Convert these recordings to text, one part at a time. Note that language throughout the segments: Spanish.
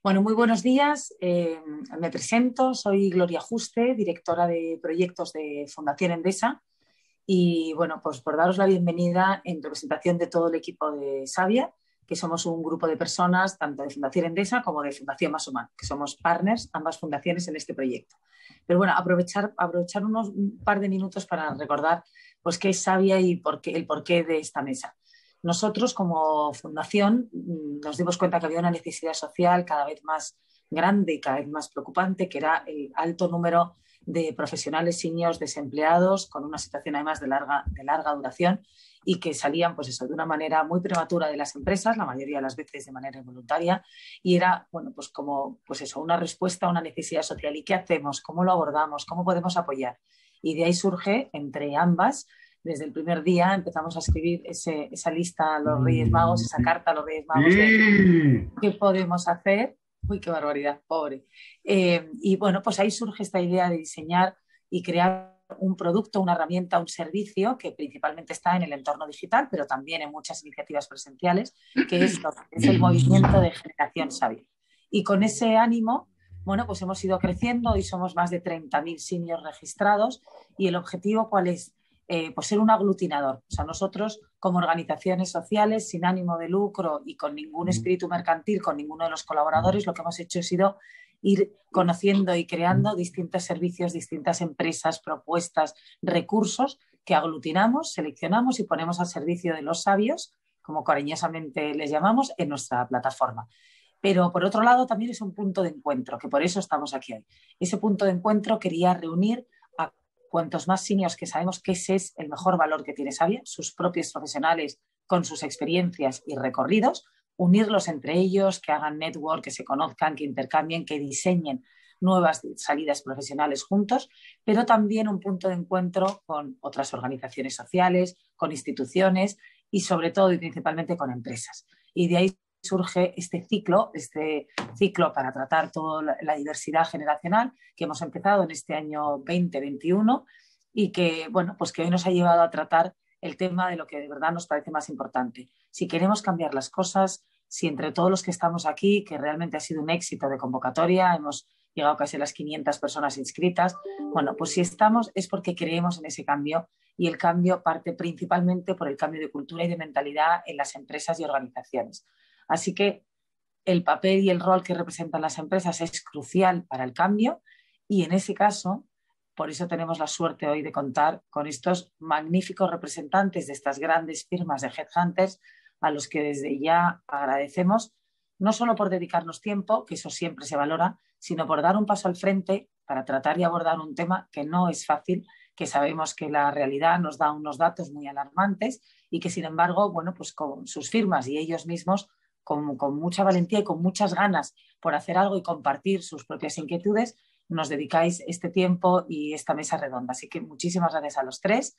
Bueno, muy buenos días. Me presento, soy Gloria Juste, directora de proyectos de Fundación Endesa. Y bueno, pues por daros la bienvenida en representación de todo el equipo de Savia, que somos un grupo de personas, tanto de Fundación Endesa como de Fundación Más Humano, que somos partners, ambas fundaciones en este proyecto. Pero bueno, aprovechar un par de minutos para recordar pues, qué es Savia y el porqué de esta mesa. Nosotros, como fundación, nos dimos cuenta que había una necesidad social cada vez más grande y cada vez más preocupante, que era el alto número de profesionales seniors desempleados con una situación además de larga duración y que salían pues eso, de una manera muy prematura de las empresas, la mayoría de las veces de manera involuntaria, y era bueno, pues como pues eso, una respuesta a una necesidad social. ¿Y qué hacemos? ¿Cómo lo abordamos? ¿Cómo podemos apoyar? Y de ahí surge, entre ambas, desde el primer día empezamos a escribir esa lista a los Reyes Magos, esa carta a los Reyes Magos de qué podemos hacer. Uy, qué barbaridad, pobre. Y bueno, pues ahí surge esta idea de diseñar y crear un producto, una herramienta, un servicio que principalmente está en el entorno digital, pero también en muchas iniciativas presenciales, que es el movimiento de Generación Savia. Y con ese ánimo, bueno, pues hemos ido creciendo y somos más de 30.000 seniors registrados. ¿Y el objetivo cuál es? Pues ser un aglutinador. O sea, nosotros como organizaciones sociales sin ánimo de lucro y con ningún espíritu mercantil, con ninguno de los colaboradores, lo que hemos hecho ha sido ir conociendo y creando distintos servicios, distintas empresas, propuestas, recursos que aglutinamos, seleccionamos y ponemos al servicio de los sabios, como cariñosamente les llamamos, en nuestra plataforma. Pero por otro lado también es un punto de encuentro, que por eso estamos aquí hoy. Ese punto de encuentro quería reunir a cuantos más seniors que sabemos que ese es el mejor valor que tiene Savia, sus propios profesionales con sus experiencias y recorridos, unirlos entre ellos, que hagan network, que se conozcan, que intercambien, que diseñen nuevas salidas profesionales juntos, pero también un punto de encuentro con otras organizaciones sociales, con instituciones y sobre todo y principalmente con empresas. Y de ahí surge este ciclo para tratar toda la diversidad generacional que hemos empezado en este año 2021 y que, bueno, pues que hoy nos ha llevado a tratar el tema de lo que de verdad nos parece más importante. Si queremos cambiar las cosas, si entre todos los que estamos aquí, que realmente ha sido un éxito de convocatoria, hemos llegado casi a las 500 personas inscritas, bueno, pues si estamos es porque creemos en ese cambio y el cambio parte principalmente por el cambio de cultura y de mentalidad en las empresas y organizaciones. Así que el papel y el rol que representan las empresas es crucial para el cambio y en ese caso, por eso tenemos la suerte hoy de contar con estos magníficos representantes de estas grandes firmas de headhunters a los que desde ya agradecemos, no solo por dedicarnos tiempo, que eso siempre se valora, sino por dar un paso al frente para tratar y abordar un tema que no es fácil, que sabemos que la realidad nos da unos datos muy alarmantes y que sin embargo, bueno, pues con sus firmas y ellos mismos con mucha valentía y con muchas ganas por hacer algo y compartir sus propias inquietudes, nos dedicáis este tiempo y esta mesa redonda. Así que muchísimas gracias a los tres,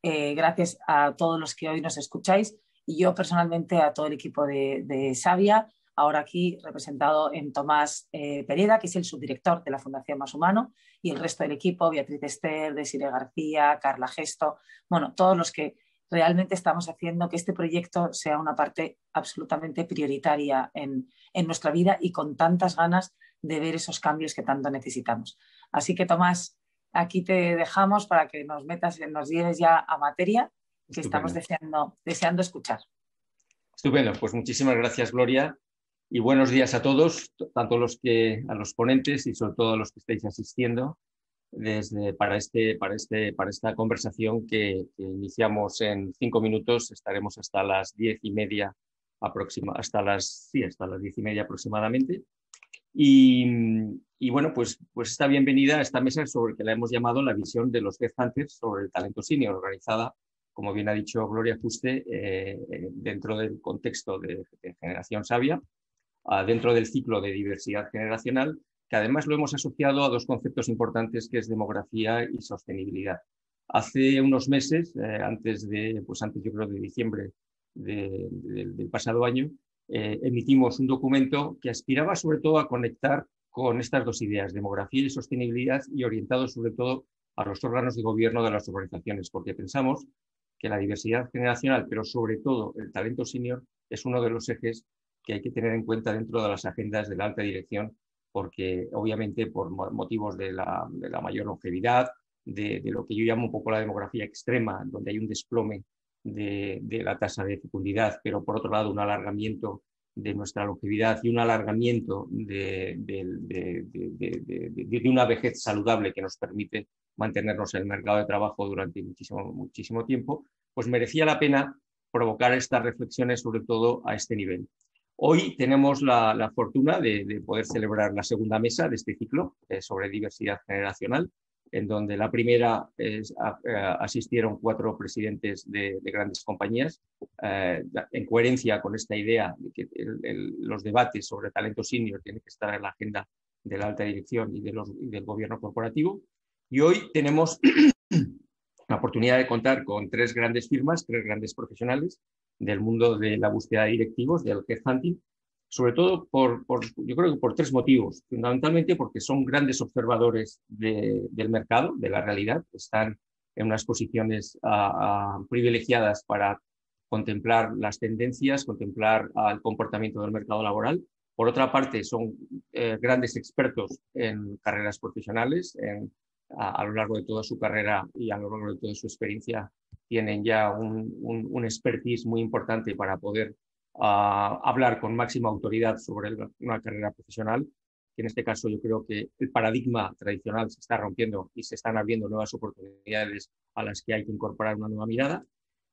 gracias a todos los que hoy nos escucháis y yo personalmente a todo el equipo de Savia, ahora aquí representado en Tomás Pereda, que es el subdirector de la Fundación Más Humano, y el resto del equipo, Beatriz Ester, Desiree García, Carla Gesto, bueno, todos los que realmente estamos haciendo que este proyecto sea una parte absolutamente prioritaria en nuestra vida y con tantas ganas de ver esos cambios que tanto necesitamos. Así que, Tomás, aquí te dejamos para que nos lleves ya a materia, que Estupendo. estamos deseando escuchar. Estupendo, pues muchísimas gracias, Gloria, y buenos días a todos, tanto a los ponentes y sobre todo a los que estáis asistiendo para esta conversación que iniciamos en 5 minutos. Estaremos hasta las 10:30 hasta las 10:30 aproximadamente. Y bueno, pues esta bienvenida a esta mesa sobre que la hemos llamado la visión de los headhunters sobre el talento senior, organizada, como bien ha dicho Gloria Juste, dentro del contexto de Generación Savia, dentro del ciclo de diversidad generacional, que además lo hemos asociado a 2 conceptos importantes, que es demografía y sostenibilidad. Hace unos meses, antes yo creo de diciembre del pasado año, emitimos un documento que aspiraba sobre todo a conectar con estas 2 ideas, demografía y sostenibilidad, y orientado sobre todo a los órganos de gobierno de las organizaciones, porque pensamos que la diversidad generacional, pero sobre todo el talento senior, es uno de los ejes que hay que tener en cuenta dentro de las agendas de la alta dirección, porque obviamente por motivos de la mayor longevidad, de lo que yo llamo un poco la demografía extrema, donde hay un desplome de la tasa de fecundidad, pero por otro lado un alargamiento de nuestra longevidad y un alargamiento de una vejez saludable que nos permite mantenernos en el mercado de trabajo durante muchísimo tiempo, pues merecía la pena provocar estas reflexiones, sobre todo a este nivel. Hoy tenemos la fortuna de poder celebrar la segunda mesa de este ciclo sobre diversidad generacional, en donde la primera asistieron 4 presidentes de grandes compañías, en coherencia con esta idea de que los debates sobre talento senior tienen que estar en la agenda de la alta dirección y del gobierno corporativo. Y hoy tenemos la oportunidad de contar con 3 grandes firmas, 3 grandes profesionales del mundo de la búsqueda de directivos, del headhunting, sobre todo yo creo que por 3 motivos. Fundamentalmente porque son grandes observadores del mercado, de la realidad, están en unas posiciones privilegiadas para contemplar las tendencias, contemplar el comportamiento del mercado laboral. Por otra parte, son grandes expertos en carreras profesionales, a lo largo de toda su carrera y a lo largo de toda su experiencia tienen ya un expertise muy importante para poder hablar con máxima autoridad sobre una carrera profesional, que en este caso yo creo que el paradigma tradicional se está rompiendo y se están abriendo nuevas oportunidades a las que hay que incorporar una nueva mirada.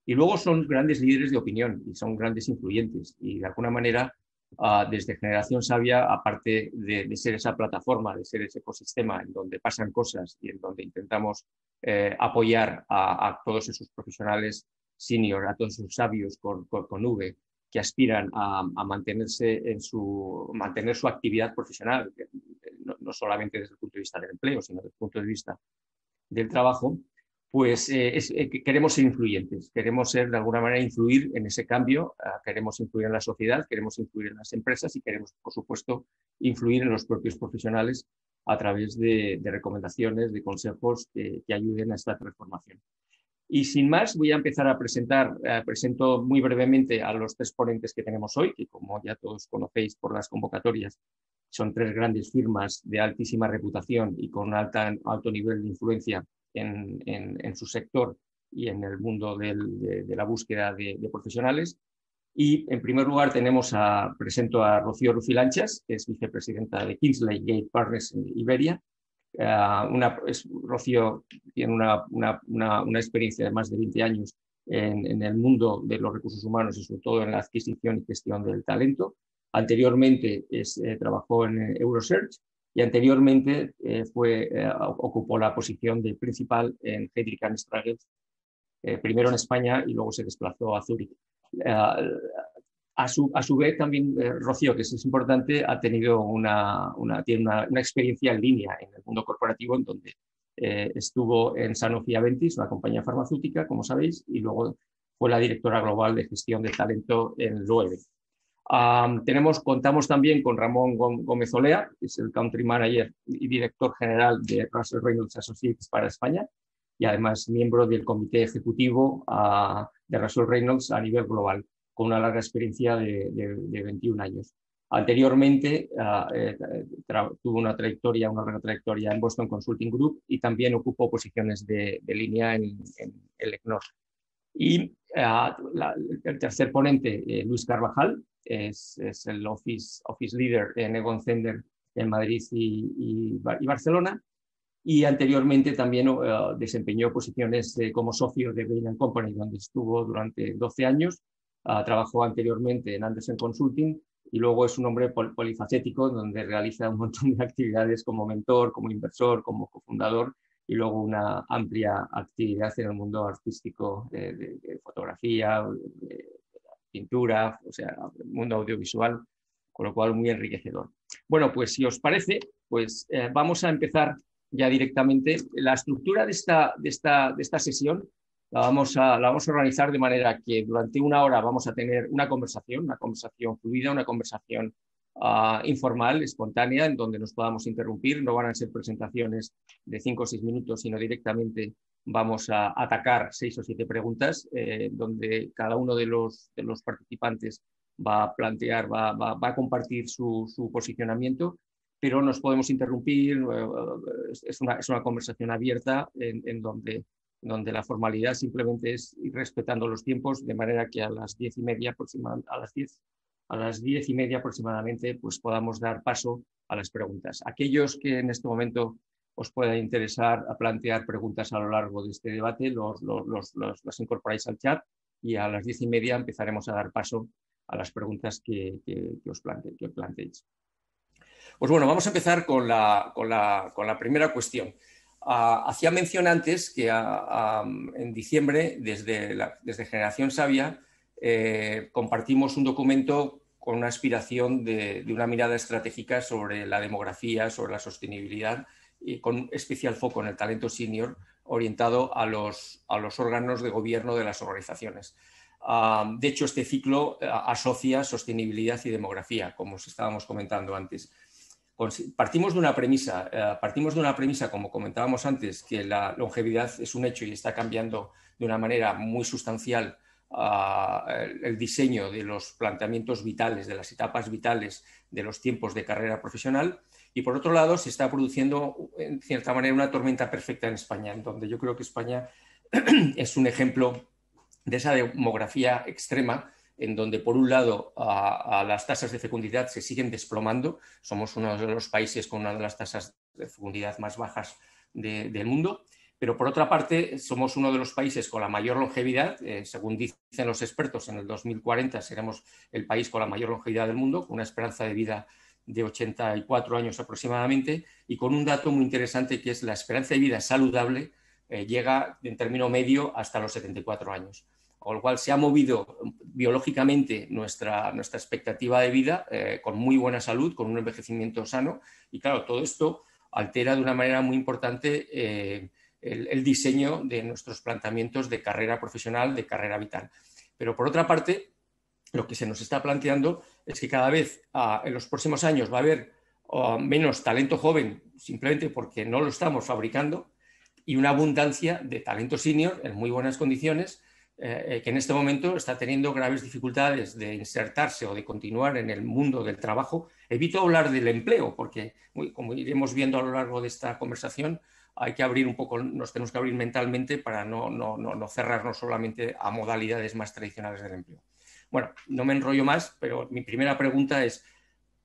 Y luego son grandes líderes de opinión y son grandes influyentes y de alguna manera desde Generación Sabia, aparte de ser esa plataforma, de ser ese ecosistema en donde pasan cosas y en donde intentamos apoyar a todos esos profesionales senior, a todos esos sabios con V, que aspiran a mantener su actividad profesional, no solamente desde el punto de vista del empleo, sino desde el punto de vista del trabajo, pues queremos ser influyentes, queremos ser de alguna manera influir en ese cambio, queremos influir en la sociedad, queremos influir en las empresas y queremos, por supuesto, influir en los propios profesionales a través de recomendaciones, de consejos que ayuden a esta transformación. Y sin más, voy a empezar a presento muy brevemente a los 3 ponentes que tenemos hoy, que como ya todos conocéis por las convocatorias, son 3 grandes firmas de altísima reputación y con un alto nivel de influencia en su sector y en el mundo de la búsqueda de profesionales. Y en primer lugar presento a Rocío Rufilanchas, que es vicepresidenta de Kingsley Gate Partners en Iberia. Rocío tiene una experiencia de más de 20 años en el mundo de los recursos humanos y sobre todo en la adquisición y gestión del talento. Anteriormente trabajó en Eurosearch y anteriormente ocupó la posición de principal en Heidrick & Struggles, primero en España y luego se desplazó a Zúrich. A su vez también Rocío, que es importante, tiene una experiencia en línea en el mundo corporativo, en donde estuvo en Sanofi Aventis, una compañía farmacéutica, como sabéis, y luego fue la directora global de gestión de talento en Loewe. Contamos también con Ramón Gómez Olea, que es el Country Manager y Director General de Russell Reynolds Associates para España y además miembro del Comité Ejecutivo de Russell Reynolds a nivel global, con una larga experiencia de 21 años. Anteriormente tuvo una larga trayectoria en Boston Consulting Group y también ocupó posiciones de línea en el ECNOR. Y el tercer ponente, Luis Carvajal, es el Office Leader en Egon Zehnder en Madrid y Barcelona. Y anteriormente también desempeñó posiciones como socio de Bain & Company, donde estuvo durante 12 años. Trabajó anteriormente en Andersen Consulting y luego es un hombre polifacético donde realiza un montón de actividades como mentor, como inversor, como cofundador y luego una amplia actividad en el mundo artístico de fotografía, de pintura, o sea, el mundo audiovisual, con lo cual muy enriquecedor. Bueno, pues si os parece, pues vamos a empezar ya directamente. La estructura de esta sesión la vamos a organizar de manera que durante 1 hora vamos a tener una conversación fluida, una conversación informal, espontánea, en donde nos podamos interrumpir. No van a ser presentaciones de 5 o 6 minutos, sino directamente vamos a atacar 6 o 7 preguntas, donde cada uno de los participantes va a plantear, va a compartir su posicionamiento, pero nos podemos interrumpir. Es una conversación abierta en donde la formalidad simplemente es ir respetando los tiempos, de manera que a las 10:30 a las 10:30 aproximadamente, pues podamos dar paso a las preguntas. Aquellos que en este momento os pueda interesar a plantear preguntas a lo largo de este debate, las incorporáis al chat, y a las 10:30 empezaremos a dar paso a las preguntas que os planteéis. Pues bueno, vamos a empezar con la primera cuestión. Hacía mención antes que en diciembre, desde Generación Sabia, compartimos un documento con una aspiración de una mirada estratégica sobre la demografía, sobre la sostenibilidad, y con especial foco en el talento senior, orientado a los órganos de gobierno de las organizaciones. De hecho, este ciclo asocia sostenibilidad y demografía, como os estábamos comentando antes. Partimos de una premisa, como comentábamos antes, que la longevidad es un hecho y está cambiando de una manera muy sustancial el diseño de los planteamientos vitales, de las etapas vitales de los tiempos de carrera profesional. Y por otro lado, se está produciendo en cierta manera una tormenta perfecta en España, en donde yo creo que España es un ejemplo de esa demografía extrema, en donde por un lado las tasas de fecundidad se siguen desplomando. Somos uno de los países con una de las tasas de fecundidad más bajas del mundo, pero por otra parte somos uno de los países con la mayor longevidad. Según dicen los expertos, en el 2040 seremos el país con la mayor longevidad del mundo, con una esperanza de vida de 84 años aproximadamente, y con un dato muy interesante, que es la esperanza de vida saludable llega en término medio hasta los 74 años. Con lo cual se ha movido biológicamente nuestra expectativa de vida, con muy buena salud, con un envejecimiento sano, y claro, todo esto altera de una manera muy importante el diseño de nuestros planteamientos de carrera profesional, de carrera vital. Pero por otra parte, lo que se nos está planteando es que cada vez en los próximos años va a haber menos talento joven, simplemente porque no lo estamos fabricando, y una abundancia de talento senior en muy buenas condiciones, que en este momento está teniendo graves dificultades de insertarse o de continuar en el mundo del trabajo. Evito hablar del empleo, porque, como iremos viendo a lo largo de esta conversación, hay que abrir un poco, nos tenemos que abrir mentalmente para no cerrarnos solamente a modalidades más tradicionales del empleo. Bueno, no me enrollo más, pero mi primera pregunta es: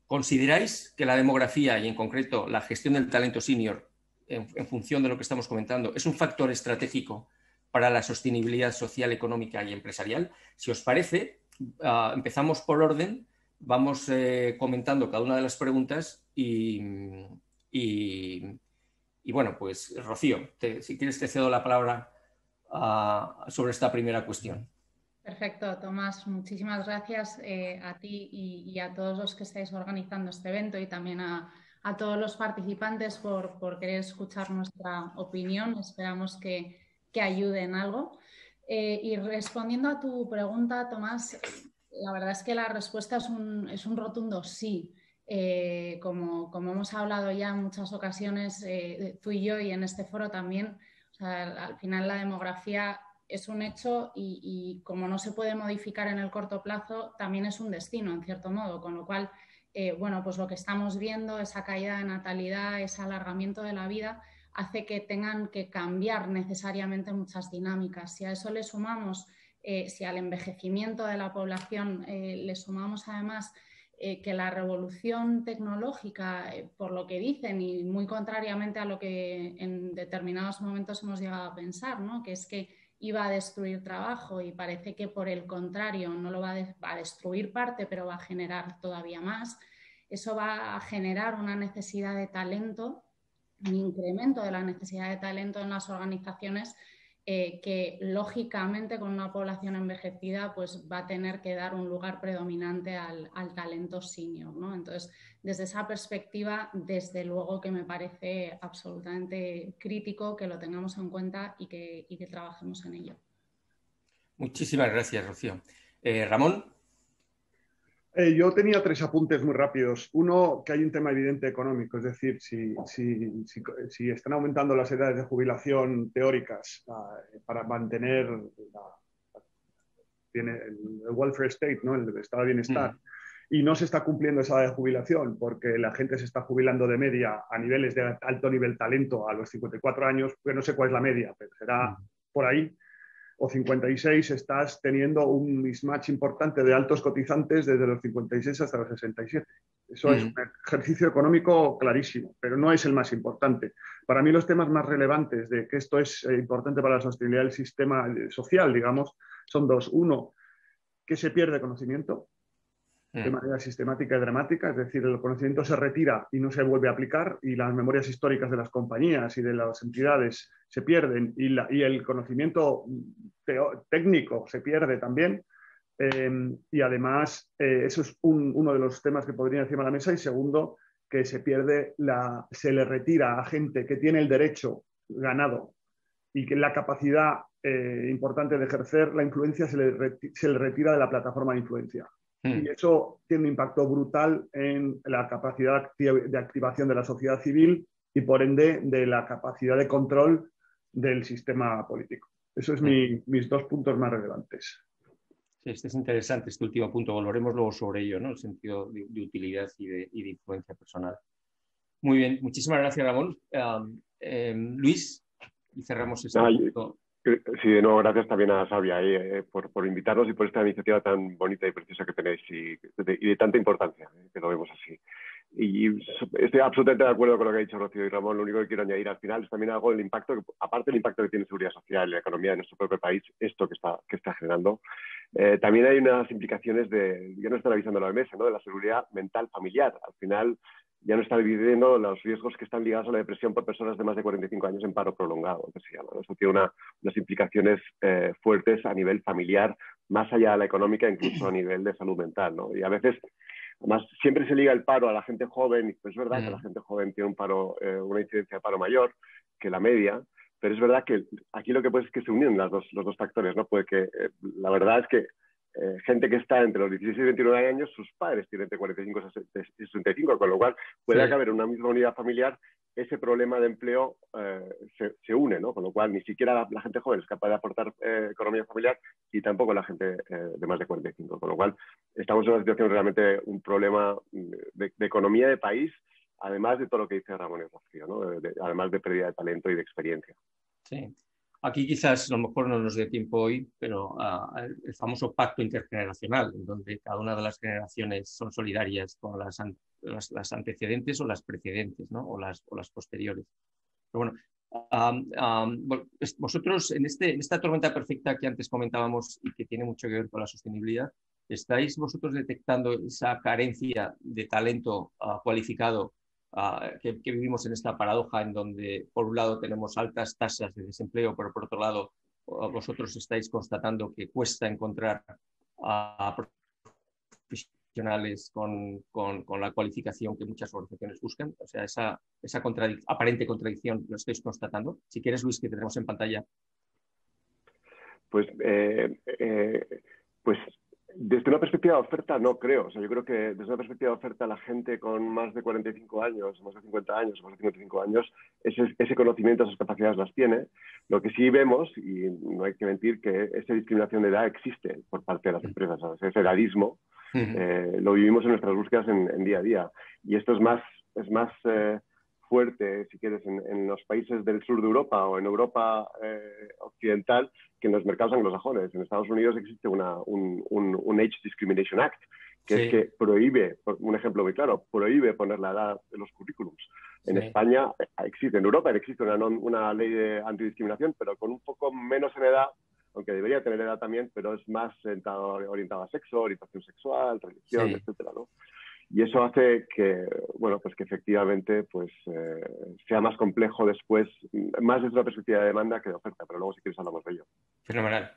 ¿consideráis que la demografía, y en concreto la gestión del talento senior, en función de lo que estamos comentando, es un factor estratégico para la sostenibilidad social, económica y empresarial? Si os parece, empezamos por orden, vamos comentando cada una de las preguntas y bueno, pues Rocío, si quieres te cedo la palabra sobre esta primera cuestión. Perfecto, Tomás. Muchísimas gracias a ti y a todos los que estáis organizando este evento, y también a todos los participantes por querer escuchar nuestra opinión. Esperamos que ayude en algo. Y respondiendo a tu pregunta, Tomás, la verdad es que la respuesta es un rotundo sí. Como hemos hablado ya en muchas ocasiones, tú y yo, y en este foro también, o sea, al final la demografía es un hecho y como no se puede modificar en el corto plazo, también es un destino, en cierto modo, con lo cual, bueno, pues lo que estamos viendo, esa caída de natalidad, ese alargamiento de la vida, hace que tengan que cambiar necesariamente muchas dinámicas. Si a eso le sumamos, si al envejecimiento de la población le sumamos además que la revolución tecnológica, por lo que dicen, y muy contrariamente a lo que en determinados momentos hemos llegado a pensar, ¿no?, que es que iba a destruir trabajo, y parece que por el contrario no lo va a destruir parte, pero va a generar todavía más. Eso va a generar una necesidad de talento, un incremento de la necesidad de talento en las organizaciones, que lógicamente con una población envejecida pues va a tener que dar un lugar predominante al talento senior, ¿no? Entonces, desde esa perspectiva, desde luego que me parece absolutamente crítico que lo tengamos en cuenta y que trabajemos en ello. Muchísimas gracias, Rocío. Ramón. Yo tenía 3 apuntes muy rápidos. Uno, que hay un tema evidente económico, es decir, si están aumentando las edades de jubilación teóricas para mantener tiene el welfare state, ¿no? El estado de bienestar, y no se está cumpliendo esa edad de jubilación porque la gente se está jubilando de media a niveles de alto nivel talento a los 54 años, pues no sé cuál es la media, pero será por ahí, o 56, estás teniendo un mismatch importante de altos cotizantes desde los 56 hasta los 67. Eso es un ejercicio económico clarísimo, pero no es el más importante. Para mí los temas más relevantes de que esto es importante para la sostenibilidad del sistema social, digamos, son dos. Uno, que se pierde conocimiento de manera sistemática y dramática, es decir, el conocimiento se retira y no se vuelve a aplicar, y las memorias históricas de las compañías y de las entidades se pierden, y el conocimiento técnico se pierde también, y además eso es uno de los temas que podría encima de la mesa. Y segundo, que se se le retira a gente que tiene el derecho ganado y que la capacidad importante de ejercer la influencia se le retira de la plataforma de influencia. Y eso tiene un impacto brutal en la capacidad de activación de la sociedad civil y, por ende, de la capacidad de control del sistema político. Esos son mis dos puntos más relevantes. Sí, este es interesante, este último punto. Volveremos luego sobre ello, ¿no? El sentido de utilidad y de influencia personal. Muy bien, muchísimas gracias, Ramón. Luis, y cerramos este punto. Sí, de nuevo, gracias también a Sabia por invitarnos y por esta iniciativa tan bonita y preciosa que tenéis y de tanta importancia, que lo vemos así. Y estoy absolutamente de acuerdo con lo que ha dicho Rocío y Ramón. Lo único que quiero añadir al final es también algo del impacto, aparte del impacto que tiene seguridad social y la economía de nuestro propio país, esto que está generando. También hay unas implicaciones ya no están avisando la OMS, ¿no? De la seguridad mental familiar. Al final ya no está dividiendo los riesgos que están ligados a la depresión por personas de más de 45 años en paro prolongado, que se llama, ¿no? Eso tiene unas implicaciones fuertes a nivel familiar, más allá de la económica, incluso a nivel de salud mental, ¿no? Y a veces, además, siempre se liga el paro a la gente joven, y pues es verdad que la gente joven tiene una incidencia de paro mayor que la media, pero es verdad que aquí lo que puede es que se unen los dos factores, ¿no? Puede que, la verdad es que gente que está entre los 16 y 29 años, sus padres tienen entre 45 y 65, con lo cual puede haber en una misma unidad familiar ese problema de empleo se une, ¿no? Con lo cual ni siquiera la gente joven es capaz de aportar economía familiar y tampoco la gente de más de 45, con lo cual estamos en una situación realmente, un problema de economía de país, además de todo lo que dice Ramón y Rocío, ¿no? Además de pérdida de talento y de experiencia. Sí. Aquí quizás a lo mejor no nos dé tiempo hoy, pero el famoso pacto intergeneracional, en donde cada una de las generaciones son solidarias con las antecedentes o las precedentes, ¿no? o las posteriores. Pero bueno, vosotros en esta tormenta perfecta que antes comentábamos y que tiene mucho que ver con la sostenibilidad, ¿estáis vosotros detectando esa carencia de talento cualificado que vivimos en esta paradoja en donde por un lado tenemos altas tasas de desempleo, pero por otro lado vosotros estáis constatando que cuesta encontrar profesionales con la cualificación que muchas organizaciones buscan? O sea, esa aparente contradicción lo estáis constatando. Si quieres, Luis, que tenemos en pantalla. Pues desde una perspectiva de oferta no creo. O sea, yo creo que desde una perspectiva de oferta la gente con más de 45 años, más de 50 años, más de 55 años, ese conocimiento, esas capacidades las tiene. Lo que sí vemos, y no hay que mentir, que esa discriminación de edad existe por parte de las empresas. ¿Sabes? Ese edadismo lo vivimos en nuestras búsquedas en día a día. Y esto es más fuerte, si quieres, en los países del sur de Europa o en Europa occidental que en los mercados anglosajones. En Estados Unidos existe un Age Discrimination Act, que es que prohíbe, un ejemplo muy claro, prohíbe poner la edad en los currículums. En España existe, en Europa existe una ley de antidiscriminación, pero con un poco menos en edad, aunque debería tener edad también, pero es más orientada a sexo, orientación sexual, religión, etcétera, ¿no? Y eso hace que, bueno, pues que efectivamente sea más complejo después, más desde una perspectiva de demanda que de oferta, pero luego si quieres hablamos de ello. Fenomenal.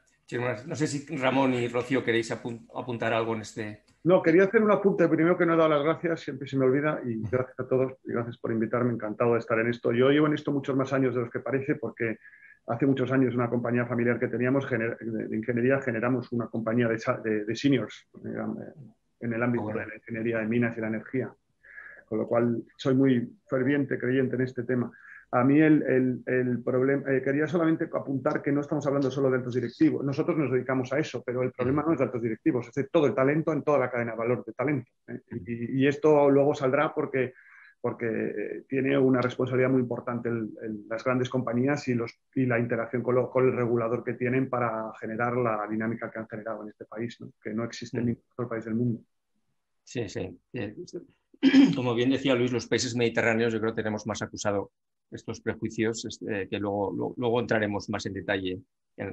No sé si Ramón y Rocío queréis apuntar algo en este... No, quería hacer un apunte. Primero que no he dado las gracias, siempre se me olvida, y gracias a todos y gracias por invitarme, encantado de estar en esto. Yo llevo en esto muchos más años de los que parece, porque hace muchos años una compañía familiar que teníamos de ingeniería generamos una compañía de seniors en el ámbito de la ingeniería de minas y la energía, con lo cual soy muy ferviente creyente en este tema. A mí el problema, quería solamente apuntar que no estamos hablando solo de altos directivos. Nosotros nos dedicamos a eso, pero el problema no es de altos directivos, es de todo el talento en toda la cadena de valor de talento. Y esto luego saldrá porque tiene una responsabilidad muy importante las grandes compañías y la interacción con el regulador que tienen para generar la dinámica que han generado en este país, ¿no? Que no existe en ningún otro país del mundo. Sí, sí. Como bien decía Luis, los países mediterráneos yo creo que tenemos más acusado estos prejuicios que luego entraremos más en detalle.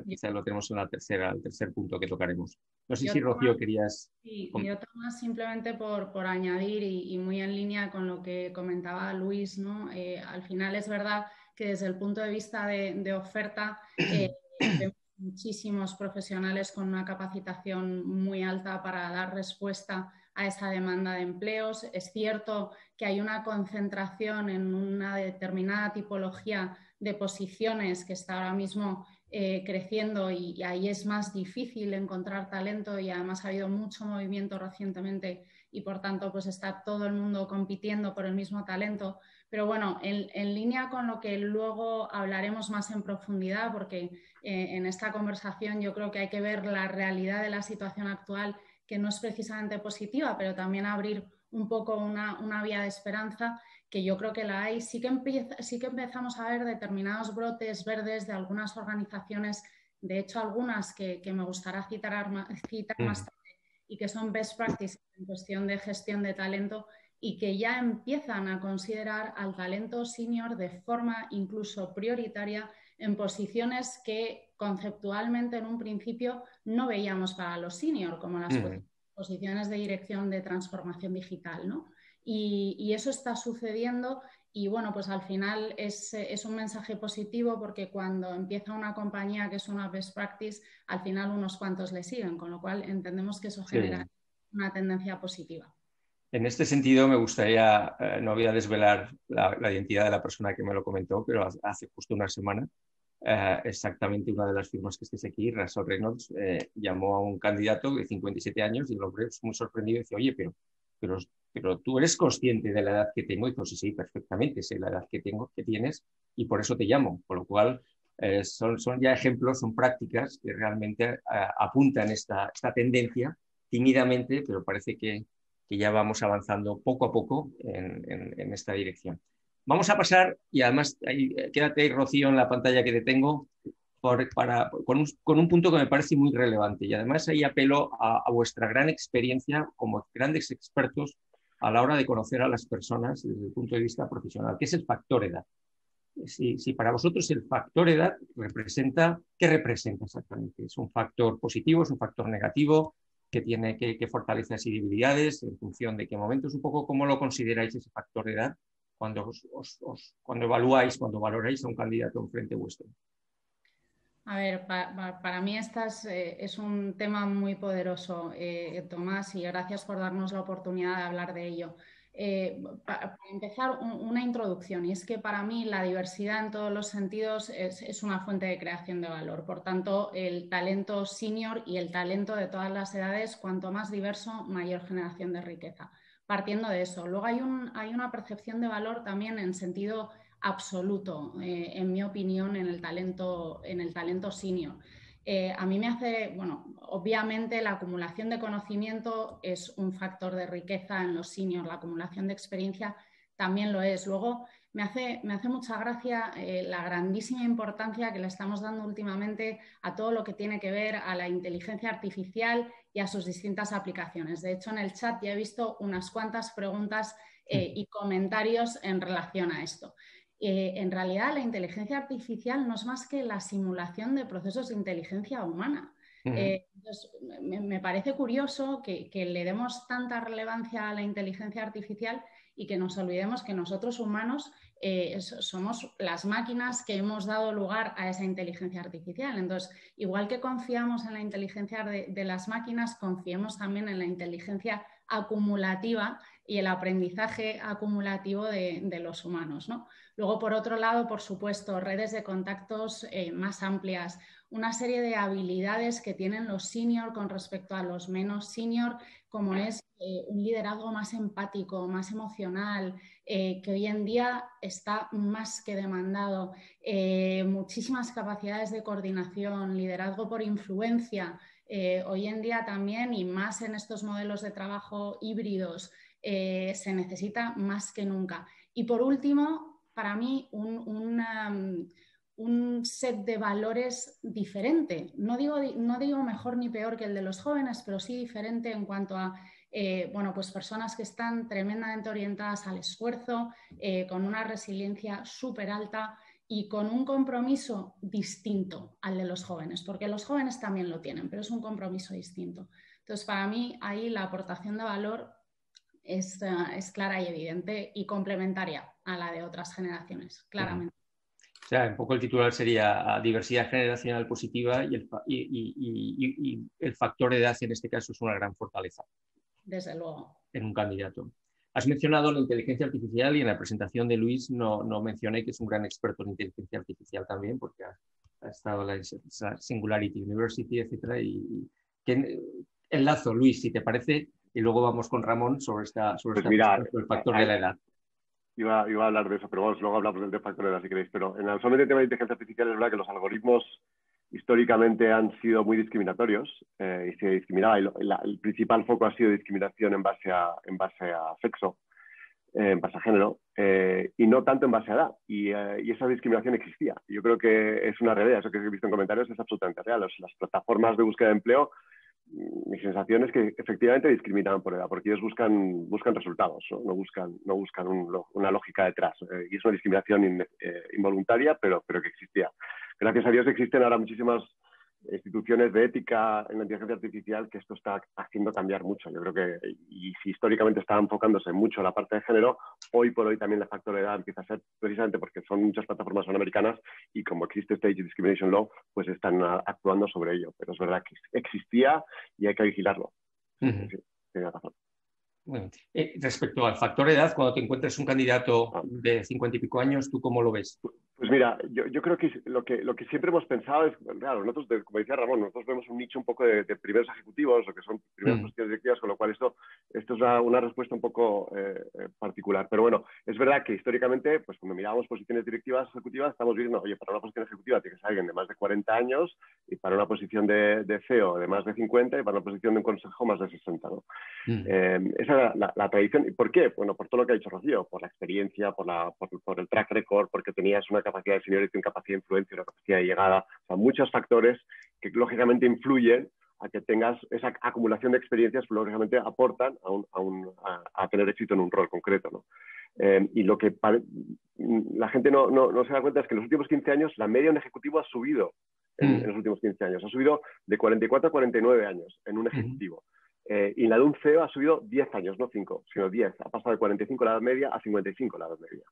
Quizá lo tenemos en el tercer punto que tocaremos. No sé si Rocío querías... Sí, yo Tomás, simplemente por añadir y muy en línea con lo que comentaba Luis, ¿no? Al final es verdad que desde el punto de vista de oferta vemos muchísimos profesionales con una capacitación muy alta para dar respuesta a esa demanda de empleos. Es cierto que hay una concentración en una determinada tipología de posiciones que está ahora mismo creciendo y ahí es más difícil encontrar talento y además ha habido mucho movimiento recientemente y por tanto pues está todo el mundo compitiendo por el mismo talento. Pero bueno, en línea con lo que luego hablaremos más en profundidad, porque en esta conversación yo creo que hay que ver la realidad de la situación actual, que no es precisamente positiva, pero también abrir un poco una vía de esperanza, que yo creo que la hay. Sí que empezamos a ver determinados brotes verdes de algunas organizaciones, de hecho algunas que me gustaría citar más tarde y que son best practices en cuestión de gestión de talento y que ya empiezan a considerar al talento senior de forma incluso prioritaria en posiciones que conceptualmente en un principio no veíamos para los senior, como las posiciones de dirección de transformación digital, ¿no? Y eso está sucediendo y bueno, pues al final es un mensaje positivo porque cuando empieza una compañía que es una best practice, al final unos cuantos le siguen, con lo cual entendemos que eso genera una tendencia positiva. En este sentido, me gustaría, no voy a desvelar la identidad de la persona que me lo comentó, pero hace justo una semana, exactamente una de las firmas que estés aquí, Russell Reynolds, llamó a un candidato de 57 años y el hombre es muy sorprendido y dice, oye, pero tú eres consciente de la edad que tengo. Y dijo, sí, perfectamente, sé la edad que tienes y por eso te llamo. Con lo cual, son ya ejemplos, son prácticas que realmente apuntan esta tendencia tímidamente, pero parece que ya vamos avanzando poco a poco en esta dirección. Vamos a pasar, y además, quédate, Rocío, en la pantalla que te tengo, con un punto que me parece muy relevante. Y además ahí apelo a vuestra gran experiencia como grandes expertos a la hora de conocer a las personas desde el punto de vista profesional, que es el factor edad. Si para vosotros el factor edad ¿qué representa exactamente? ¿Es un factor positivo, es un factor negativo? Que fortalece las debilidades en función de qué momentos, un poco cómo lo consideráis ese factor de edad cuando evaluáis, cuando valoráis a un candidato enfrente vuestro. A ver, para mí es un tema muy poderoso, Tomás, y gracias por darnos la oportunidad de hablar de ello. Para empezar, una introducción, y es que para mí la diversidad en todos los sentidos es una fuente de creación de valor. Por tanto, el talento senior y el talento de todas las edades, cuanto más diverso, mayor generación de riqueza. Partiendo de eso. Luego hay una percepción de valor también en sentido absoluto, en mi opinión, en el talento senior. A mí me hace, bueno, obviamente la acumulación de conocimiento es un factor de riqueza en los seniors, la acumulación de experiencia también lo es. Luego me hace mucha gracia la grandísima importancia que le estamos dando últimamente a todo lo que tiene que ver a la inteligencia artificial y a sus distintas aplicaciones. De hecho, en el chat ya he visto unas cuantas preguntas y comentarios en relación a esto. En realidad, la inteligencia artificial no es más que la simulación de procesos de inteligencia humana. Entonces, me parece curioso que le demos tanta relevancia a la inteligencia artificial y que nos olvidemos que nosotros humanos somos las máquinas que hemos dado lugar a esa inteligencia artificial. Entonces, igual que confiamos en la inteligencia de las máquinas, confiemos también en la inteligencia acumulativa y el aprendizaje acumulativo de los humanos, ¿no? Luego, por otro lado, por supuesto, redes de contactos más amplias, una serie de habilidades que tienen los senior con respecto a los menos senior, como es un liderazgo más empático, más emocional, que hoy en día está más que demandado, muchísimas capacidades de coordinación, liderazgo por influencia, hoy en día también, y más en estos modelos de trabajo híbridos, se necesita más que nunca. Y por último, para mí, un set de valores diferente. No digo mejor ni peor que el de los jóvenes, pero sí diferente en cuanto a bueno, pues personas que están tremendamente orientadas al esfuerzo, con una resiliencia súper alta y con un compromiso distinto al de los jóvenes, porque los jóvenes también lo tienen, pero es un compromiso distinto. Entonces, para mí, ahí la aportación de valor es clara y evidente y complementaria a la de otras generaciones, claramente. O sea, un poco el titular sería diversidad generacional positiva y el factor de edad en este caso es una gran fortaleza. Desde luego. En un candidato. Has mencionado la inteligencia artificial y en la presentación de Luis no mencioné que es un gran experto en inteligencia artificial también, porque ha estado en la Singularity University, etcétera. Y enlazo, Luis, si te parece, y luego vamos con Ramón sobre el factor de la edad. Iba a hablar de eso, pero vamos, luego hablamos del factor de edad si queréis. Pero solamente el tema de inteligencia artificial es verdad que los algoritmos históricamente han sido muy discriminatorios y se discriminaba. El principal foco ha sido discriminación en base a sexo, en base a género, y no tanto en base a edad. Y esa discriminación existía. Yo creo que es una realidad. Eso que he visto en comentarios es absolutamente real. Las plataformas de búsqueda de empleo, mi sensación es que efectivamente discriminan por edad, porque ellos buscan resultados, ¿no? No buscan una lógica detrás. Y es una discriminación involuntaria, pero que existía. Gracias a Dios existen ahora muchísimas instituciones de ética en la inteligencia artificial que esto está haciendo cambiar mucho. Yo creo que, y si históricamente estaba enfocándose mucho en la parte de género, hoy por hoy también la factor de edad empieza a ser, precisamente porque son muchas plataformas son americanas y como existe este Age Discrimination Law, pues están actuando sobre ello. Pero es verdad que existía y hay que vigilarlo. Uh-huh. Sí, tiene razón. Bueno, respecto al factor de edad, cuando te encuentres un candidato de 50 y pico años, ¿tú cómo lo ves? Pues mira, yo creo que lo que siempre hemos pensado es, claro, nosotros, como decía Ramón, nosotros vemos un nicho un poco de primeros ejecutivos, o que son primeras posiciones directivas, con lo cual esto es una respuesta un poco particular. Pero bueno, es verdad que históricamente, pues cuando mirábamos posiciones directivas ejecutivas, estamos viendo, oye, para una posición ejecutiva tiene que ser alguien de más de 40 años, y para una posición de CEO de más de 50, y para una posición de un consejo más de 60, ¿no? Esa es la tradición. ¿Y por qué? Bueno, por todo lo que ha dicho Rocío, por la experiencia, por el track record, porque tenías una capacidad de seniority, una capacidad de influencia, una capacidad de llegada, o sea, muchos factores que lógicamente influyen a que tengas esa acumulación de experiencias, que lógicamente aportan a tener éxito en un rol concreto, ¿no? Y lo que la gente no se da cuenta es que en los últimos 15 años la media de un ejecutivo ha subido en los últimos 15 años, ha subido de 44 a 49 años en un ejecutivo. Y la de un CEO ha subido 10 años, no 5, sino 10. Ha pasado de 45 la edad media a 55 la edad media.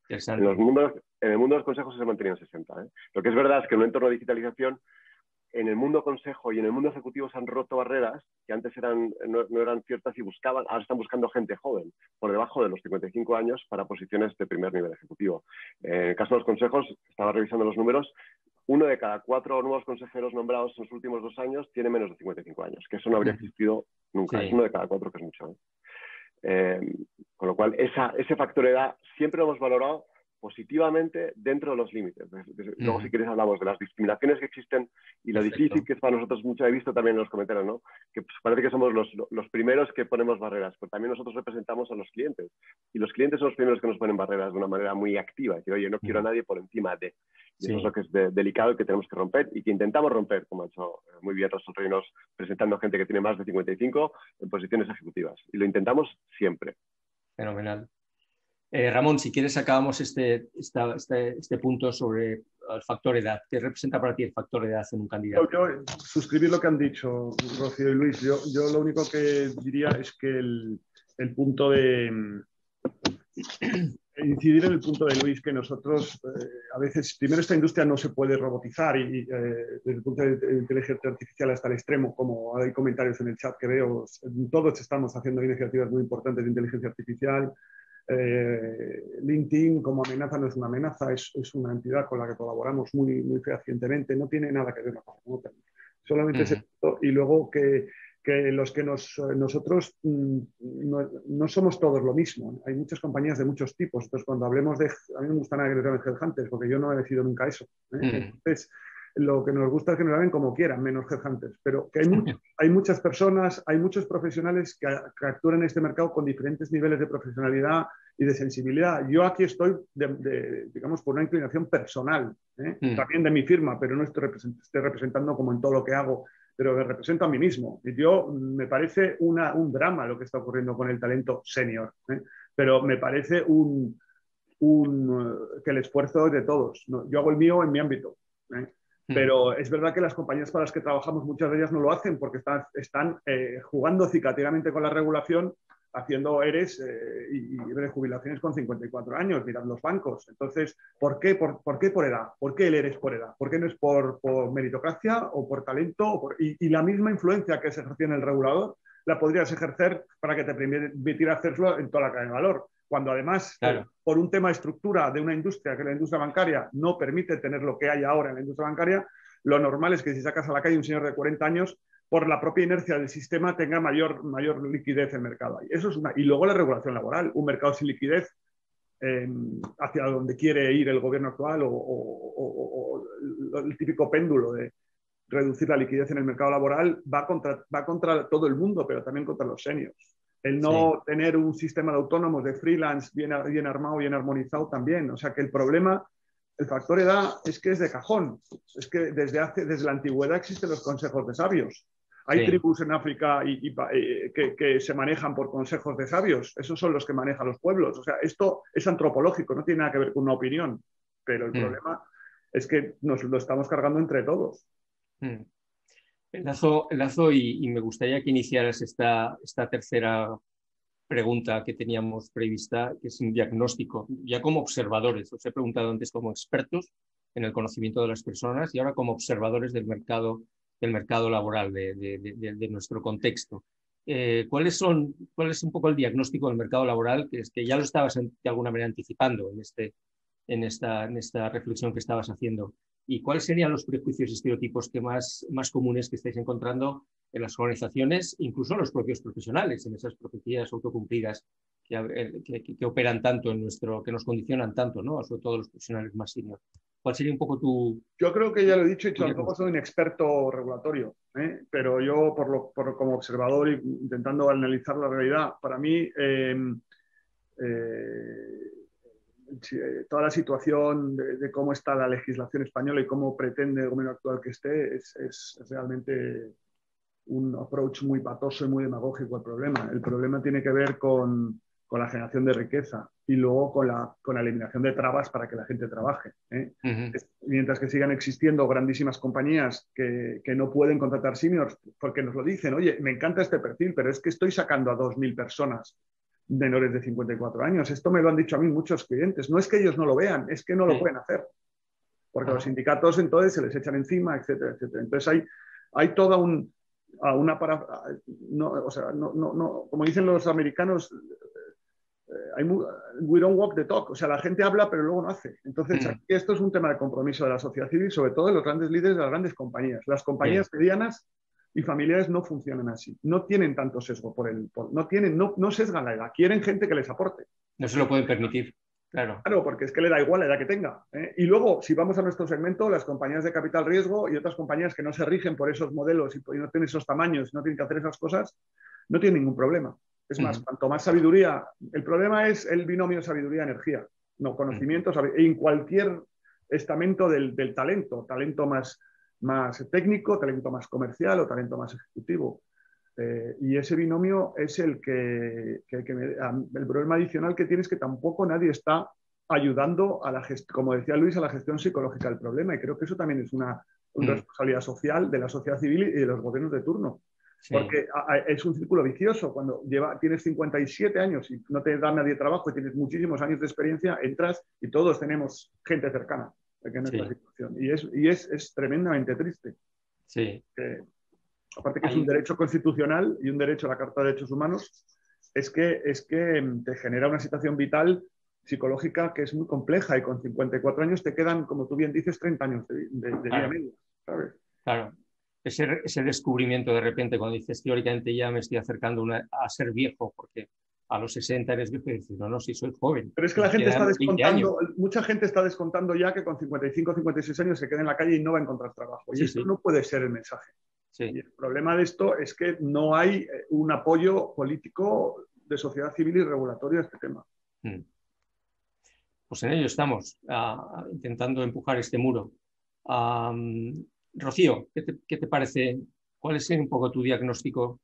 En el mundo de los consejos se ha mantenido en 60. Lo que es verdad es que en un entorno de digitalización, en el mundo consejo y en el mundo ejecutivo se han roto barreras que antes no eran ciertas y ahora están buscando gente joven, por debajo de los 55 años, para posiciones de primer nivel ejecutivo. En el caso de los consejos, estaba revisando los números, 1 de cada 4 nuevos consejeros nombrados en los últimos 2 años tiene menos de 55 años, que eso no habría existido nunca. Sí. Es 1 de cada 4, que es mucho. Con lo cual, ese factor de edad siempre lo hemos valorado positivamente dentro de los límites. Luego, si quieres, hablamos de las discriminaciones que existen y lo difícil que es para nosotros. Mucho he visto también en los comentarios, ¿no? Que pues, parece que somos los primeros que ponemos barreras, pero también nosotros representamos a los clientes. Y los clientes son los primeros que nos ponen barreras de una manera muy activa. Decir, oye, no quiero a nadie por encima de. Y eso es lo que es delicado y que tenemos que romper y que intentamos romper, como ha hecho muy bien Rosal Reinos, presentando a gente que tiene más de 55 en posiciones ejecutivas. Y lo intentamos siempre. Fenomenal. Ramón, si quieres acabamos este punto sobre el factor edad. ¿Qué representa para ti el factor edad en un candidato? Yo suscribir lo que han dicho Rocío y Luis. Yo lo único que diría es que el punto de incidir en el punto de Luis, que nosotros a veces, primero, esta industria no se puede robotizar y desde el punto de inteligencia artificial hasta el extremo, como hay comentarios en el chat que veo, todos estamos haciendo iniciativas muy importantes de inteligencia artificial. LinkedIn como amenaza no es una amenaza, es una entidad con la que colaboramos muy, muy fehacientemente, no tiene nada que ver una cosa con otra. Solamente es esto, y luego que que nosotros no somos todos lo mismo. Hay muchas compañías de muchos tipos. Entonces, cuando hablemos a mí me gusta nada que nos llamen headhunters, porque yo no he decidido nunca eso. Entonces, lo que nos gusta es que nos llamen como quieran, menos headhunters. Pero que hay muchas personas, hay muchos profesionales que actúan en este mercado con diferentes niveles de profesionalidad y de sensibilidad. Yo aquí estoy, digamos, por una inclinación personal, también de mi firma, pero no estoy representando como en todo lo que hago, pero me represento a mí mismo. Y me parece un drama lo que está ocurriendo con el talento senior, pero me parece que el esfuerzo es de todos, ¿no? Yo hago el mío en mi ámbito, pero es verdad que las compañías para las que trabajamos, muchas de ellas no lo hacen porque están jugando cicateramente con la regulación, haciendo ERES y jubilaciones con 54 años, mirad los bancos. Entonces, ¿por qué por edad? ¿Por qué el ERES por edad? ¿Por qué no es por meritocracia o por talento? Y la misma influencia que se ejerció en el regulador la podrías ejercer para que te permitiera hacerlo en toda la cadena de valor. Cuando además, claro, por un tema de estructura de una industria, que la industria bancaria no permite tener lo que hay ahora en la industria bancaria, lo normal es que si sacas a la calle un señor de 40 años, por la propia inercia del sistema tenga mayor liquidez en el mercado. Eso es y luego la regulación laboral. Un mercado sin liquidez, hacia donde quiere ir el gobierno actual, o el típico péndulo de reducir la liquidez en el mercado laboral, va contra todo el mundo, pero también contra los seniors. El no tener un sistema de autónomos, de freelance bien armado, bien armonizado también. O sea que el problema, el factor edad, es que es de cajón. Es que desde la antigüedad existen los consejos de sabios. Hay tribus en África que se manejan por consejos de sabios. Esos son los que manejan los pueblos. O sea, esto es antropológico, no tiene nada que ver con una opinión. Pero el problema es que nos lo estamos cargando entre todos. Enlazo y me gustaría que iniciaras esta tercera pregunta que teníamos prevista, que es un diagnóstico. Ya como observadores, os he preguntado antes como expertos en el conocimiento de las personas y ahora como observadores del mercado laboral, de nuestro contexto. ¿Cuál es un poco el diagnóstico del mercado laboral? Que ya lo estabas de alguna manera anticipando en esta reflexión que estabas haciendo. ¿Y cuáles serían los prejuicios y estereotipos más comunes que estáis encontrando en las organizaciones, incluso en los propios profesionales, en esas profecías autocumplidas que operan tanto que nos condicionan tanto, ¿no? Sobre todo los profesionales más senior? ¿Cuál sería un poco tu...? Yo creo que ya lo he dicho, y tampoco soy un experto regulatorio, pero yo como observador y intentando analizar la realidad, para mí toda la situación de cómo está la legislación española y cómo pretende el gobierno actual que esté es realmente un approach muy patoso y muy demagógico al problema. El problema tiene que ver con la generación de riqueza y luego con la eliminación de trabas para que la gente trabaje. Mientras que sigan existiendo grandísimas compañías que no pueden contratar seniors porque nos lo dicen, oye, me encanta este perfil, pero es que estoy sacando a 2.000 personas menores de 54 años. Esto me lo han dicho a mí muchos clientes. No es que ellos no lo vean, es que no lo pueden hacer. Porque los sindicatos entonces se les echan encima, etcétera, etcétera. Entonces hay toda como dicen los americanos, we don't walk the talk. O sea, la gente habla pero luego no hace. Entonces aquí esto es un tema de compromiso de la sociedad civil, sobre todo de los grandes líderes de las grandes compañías. Las compañías medianas y familiares no funcionan así. No tienen tanto sesgo no sesgan la edad. Quieren gente que les aporte. No se lo pueden permitir. Claro, porque es que le da igual la edad que tenga. Y luego, si vamos a nuestro segmento, las compañías de capital riesgo y otras compañías que no se rigen por esos modelos y no tienen esos tamaños, no tienen que hacer esas cosas, no tienen ningún problema. Es más, cuanto más sabiduría, el problema es el binomio sabiduría-energía, no conocimiento, en cualquier estamento del talento más técnico, talento más comercial o talento más ejecutivo. Y ese binomio es el problema adicional que tiene es que tampoco nadie está ayudando a como decía Luis, a la gestión psicológica del problema. Y creo que eso también es una responsabilidad social de la sociedad civil y de los gobiernos de turno. Sí. Porque es un círculo vicioso. Cuando tienes 57 años y no te da nadie trabajo y tienes muchísimos años de experiencia, entras y todos tenemos gente cercana en nuestra situación. Y es tremendamente triste. Sí. Aparte que es un derecho constitucional y un derecho a la Carta de Derechos Humanos, es que te genera una situación vital psicológica que es muy compleja y con 54 años te quedan, como tú bien dices, 30 años de vida media, ¿sabes? Claro. ese descubrimiento de repente cuando dices teóricamente ya me estoy acercando a ser viejo porque a los 60 eres viejo y dices, no, si soy joven. Pero es que la gente está descontando, mucha gente está descontando ya que con 55 o 56 años se queda en la calle y no va a encontrar trabajo. Y esto no puede ser el mensaje. Sí. Y el problema de esto es que no hay un apoyo político de sociedad civil y regulatorio a este tema. Pues en ello estamos, intentando empujar este muro. Rocío, ¿qué te parece? ¿Cuál es un poco tu diagnóstico?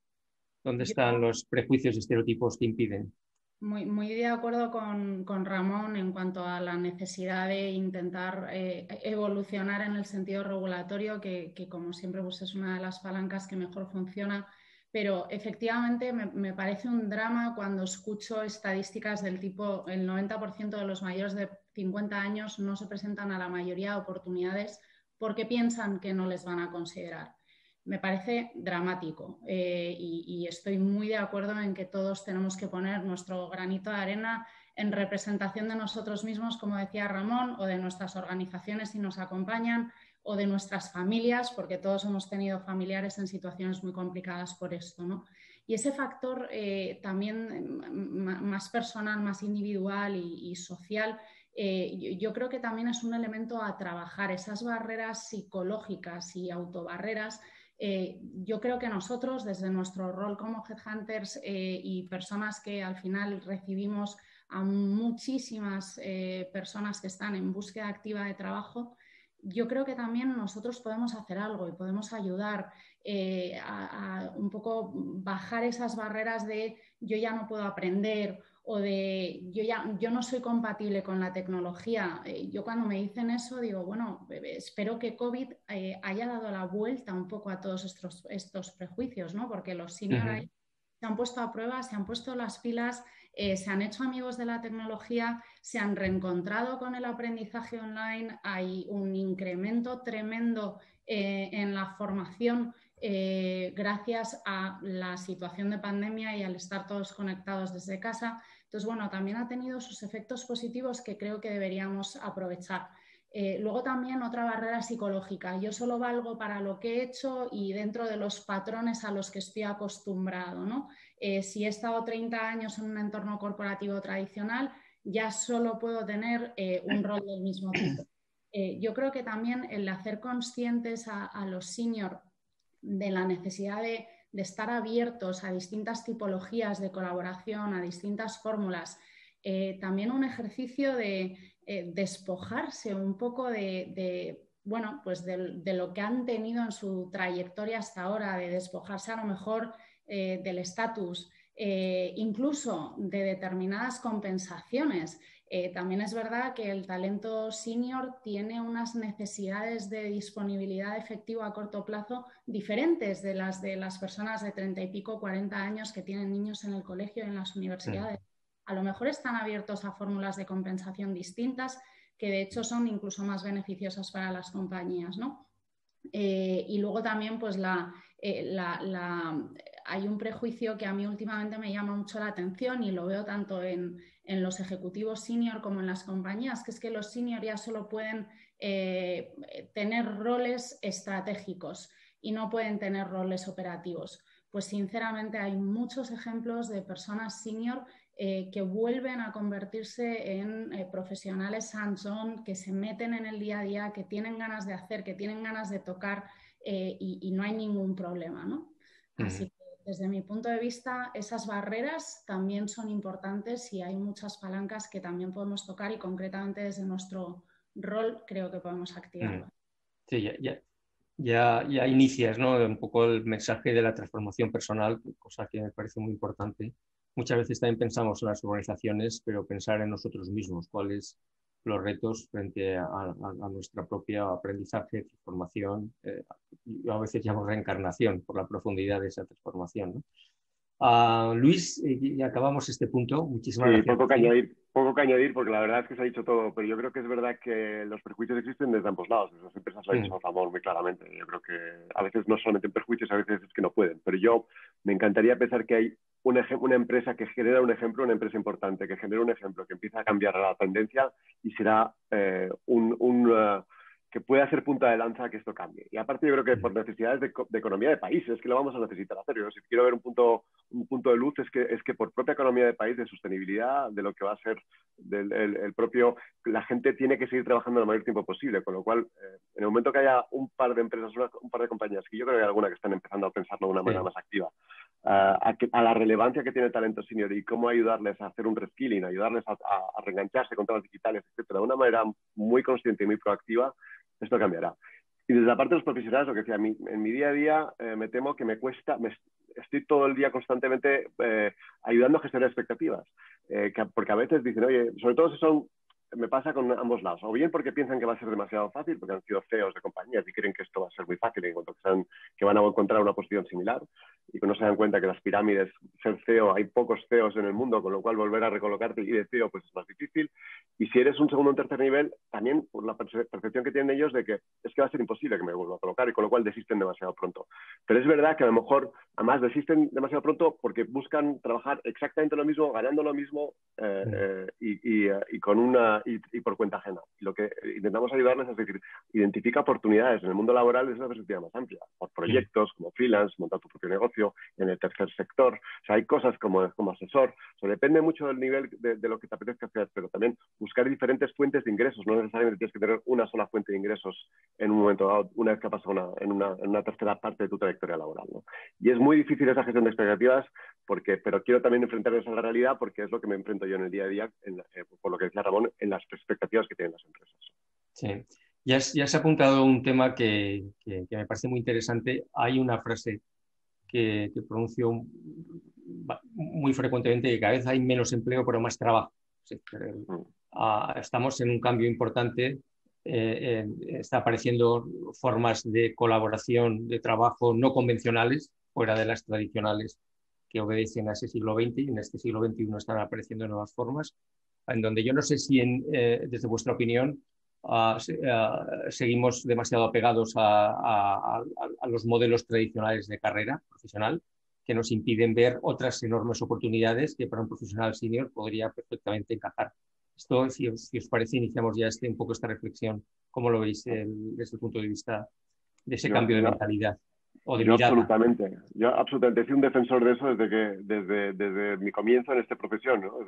¿Dónde están los prejuicios y estereotipos que impiden? Muy de acuerdo con Ramón en cuanto a la necesidad de intentar evolucionar en el sentido regulatorio, que como siempre pues es una de las palancas que mejor funciona. Pero efectivamente me parece un drama cuando escucho estadísticas del tipo el 90% de los mayores de 50 años no se presentan a la mayoría de oportunidades porque piensan que no les van a considerar. Me parece dramático y estoy muy de acuerdo en que todos tenemos que poner nuestro granito de arena en representación de nosotros mismos, como decía Ramón, o de nuestras organizaciones si nos acompañan, o de nuestras familias, porque todos hemos tenido familiares en situaciones muy complicadas por esto, ¿no? Y ese factor también más personal, más individual y social, yo creo que también es un elemento a trabajar, esas barreras psicológicas y autobarreras. Yo creo que nosotros, desde nuestro rol como headhunters y personas que al final recibimos a muchísimas personas que están en búsqueda activa de trabajo, yo creo que también nosotros podemos hacer algo y podemos ayudar a un poco bajar esas barreras de yo ya no puedo aprender o de yo no soy compatible con la tecnología. Yo cuando me dicen eso digo, bueno, espero que COVID haya dado la vuelta un poco a todos estos prejuicios, ¿no? Porque los seniors se han puesto a prueba, se han puesto las pilas, se han hecho amigos de la tecnología, se han reencontrado con el aprendizaje online, hay un incremento tremendo en la formación gracias a la situación de pandemia y al estar todos conectados desde casa. Entonces, bueno, también ha tenido sus efectos positivos que creo que deberíamos aprovechar. Luego también otra barrera psicológica. Yo solo valgo para lo que he hecho y dentro de los patrones a los que estoy acostumbrado, ¿no? Si he estado 30 años en un entorno corporativo tradicional, ya solo puedo tener un rol del mismo tipo. Yo creo que también el hacer conscientes a los seniors de la necesidad de estar abiertos a distintas tipologías de colaboración, a distintas fórmulas, también un ejercicio de despojarse un poco bueno, pues de lo que han tenido en su trayectoria hasta ahora, de despojarse a lo mejor del estatus, incluso de determinadas compensaciones. También es verdad que el talento senior tiene unas necesidades de disponibilidad efectiva a corto plazo diferentes de las personas de 30 y pico, 40 años que tienen niños en el colegio y en las universidades. A lo mejor están abiertos a fórmulas de compensación distintas que de hecho son incluso más beneficiosas para las compañías, ¿no? Y luego también pues hay un prejuicio que a mí últimamente me llama mucho la atención y lo veo tanto en los ejecutivos senior como en las compañías, que es que los senior ya solo pueden tener roles estratégicos y no pueden tener roles operativos. Pues sinceramente hay muchos ejemplos de personas senior que vuelven a convertirse en profesionales hands-on, que se meten en el día a día, que tienen ganas de hacer, que tienen ganas de tocar y no hay ningún problema, ¿no? Así que desde mi punto de vista esas barreras también son importantes y hay muchas palancas que también podemos tocar y concretamente desde nuestro rol creo que podemos activarlo. Sí, ya inicias, ¿no? Un poco el mensaje de la transformación personal, cosa que me parece muy importante. Muchas veces también pensamos en las organizaciones, pero pensar en nosotros mismos, cuáles los retos frente a nuestra propia aprendizaje, transformación, yo a veces llamo reencarnación por la profundidad de esa transformación, ¿no? Luis, y acabamos este punto. Muchísimas gracias. Poco que añadir, porque la verdad es que se ha dicho todo, pero yo creo que es verdad que los prejuicios existen desde ambos lados. Las empresas lo han dicho Ramón muy claramente. Yo creo que a veces no solamente en perjuicios, a veces es que no pueden. Pero yo me encantaría pensar que hay una empresa que genera un ejemplo, una empresa importante, que genera un ejemplo, que empieza a cambiar la tendencia y será que pueda ser punta de lanza que esto cambie. Y aparte yo creo que por necesidades de economía de país es que lo vamos a necesitar hacer. Yo, si quiero ver un punto de luz es que por propia economía de país, de sostenibilidad, de lo que va a ser el propio, la gente tiene que seguir trabajando el mayor tiempo posible, con lo cual en el momento que haya un par de empresas, un par de compañías, que yo creo que hay alguna que están empezando a pensarlo de una manera más activa, a la relevancia que tiene el talento senior y cómo ayudarles a hacer un reskilling, ayudarles a reengancharse con temas digitales, etcétera, de una manera muy consciente y muy proactiva, esto cambiará. Y desde la parte de los profesionales, lo que decía, en mi día a día me temo que me cuesta, estoy todo el día constantemente ayudando a gestionar expectativas, porque a veces dicen, oye, sobre todo si son, me pasa con ambos lados, o bien porque piensan que va a ser demasiado fácil, porque han sido CEOs de compañías y creen que esto va a ser muy fácil en cuanto que van a encontrar una posición similar, y que no se dan cuenta que las pirámides, ser CEO, hay pocos CEOs en el mundo, con lo cual volver a recolocarte y de CEO pues es más difícil. Y si eres un segundo o tercer nivel, también por la percepción que tienen ellos de que es que va a ser imposible que me vuelva a colocar, y con lo cual desisten demasiado pronto. Pero es verdad que a lo mejor, además, desisten demasiado pronto porque buscan trabajar exactamente lo mismo, ganando lo mismo y por cuenta ajena. Y lo que intentamos ayudarles es decir, identifica oportunidades en el mundo laboral desde una perspectiva más amplia, por proyectos como freelance, montar tu propio negocio, en el tercer sector. O sea, hay cosas como asesor. O sea, depende mucho del nivel de lo que te apetezca hacer, pero también buscar diferentes fuentes de ingresos. No necesariamente tienes que tener una sola fuente de ingresos en un momento dado, una vez que has pasado en una tercera parte de tu trayectoria laboral, ¿no? Y es muy difícil esa gestión de expectativas, pero quiero también enfrentarnos a la realidad porque es lo que me enfrento yo en el día a día, por lo que decía Ramón, en las expectativas que tienen las empresas. Sí. Ya has apuntado un tema que me parece muy interesante. Hay una frase que pronuncio muy frecuentemente, que cada vez hay menos empleo pero más trabajo. Sí, estamos en un cambio importante. Está apareciendo formas de colaboración, de trabajo no convencionales, fuera de las tradicionales que obedecen a ese siglo XX, y en este siglo XXI están apareciendo nuevas formas, en donde yo no sé si desde vuestra opinión seguimos demasiado apegados a los modelos tradicionales de carrera profesional, que nos impiden ver otras enormes oportunidades que para un profesional senior podría perfectamente encajar. Esto, si os parece, iniciamos ya un poco esta reflexión. ¿Cómo lo veis desde el punto de vista de ese cambio de mentalidad o de mirada? Yo absolutamente he sido un defensor de eso desde mi comienzo en esta profesión, ¿no?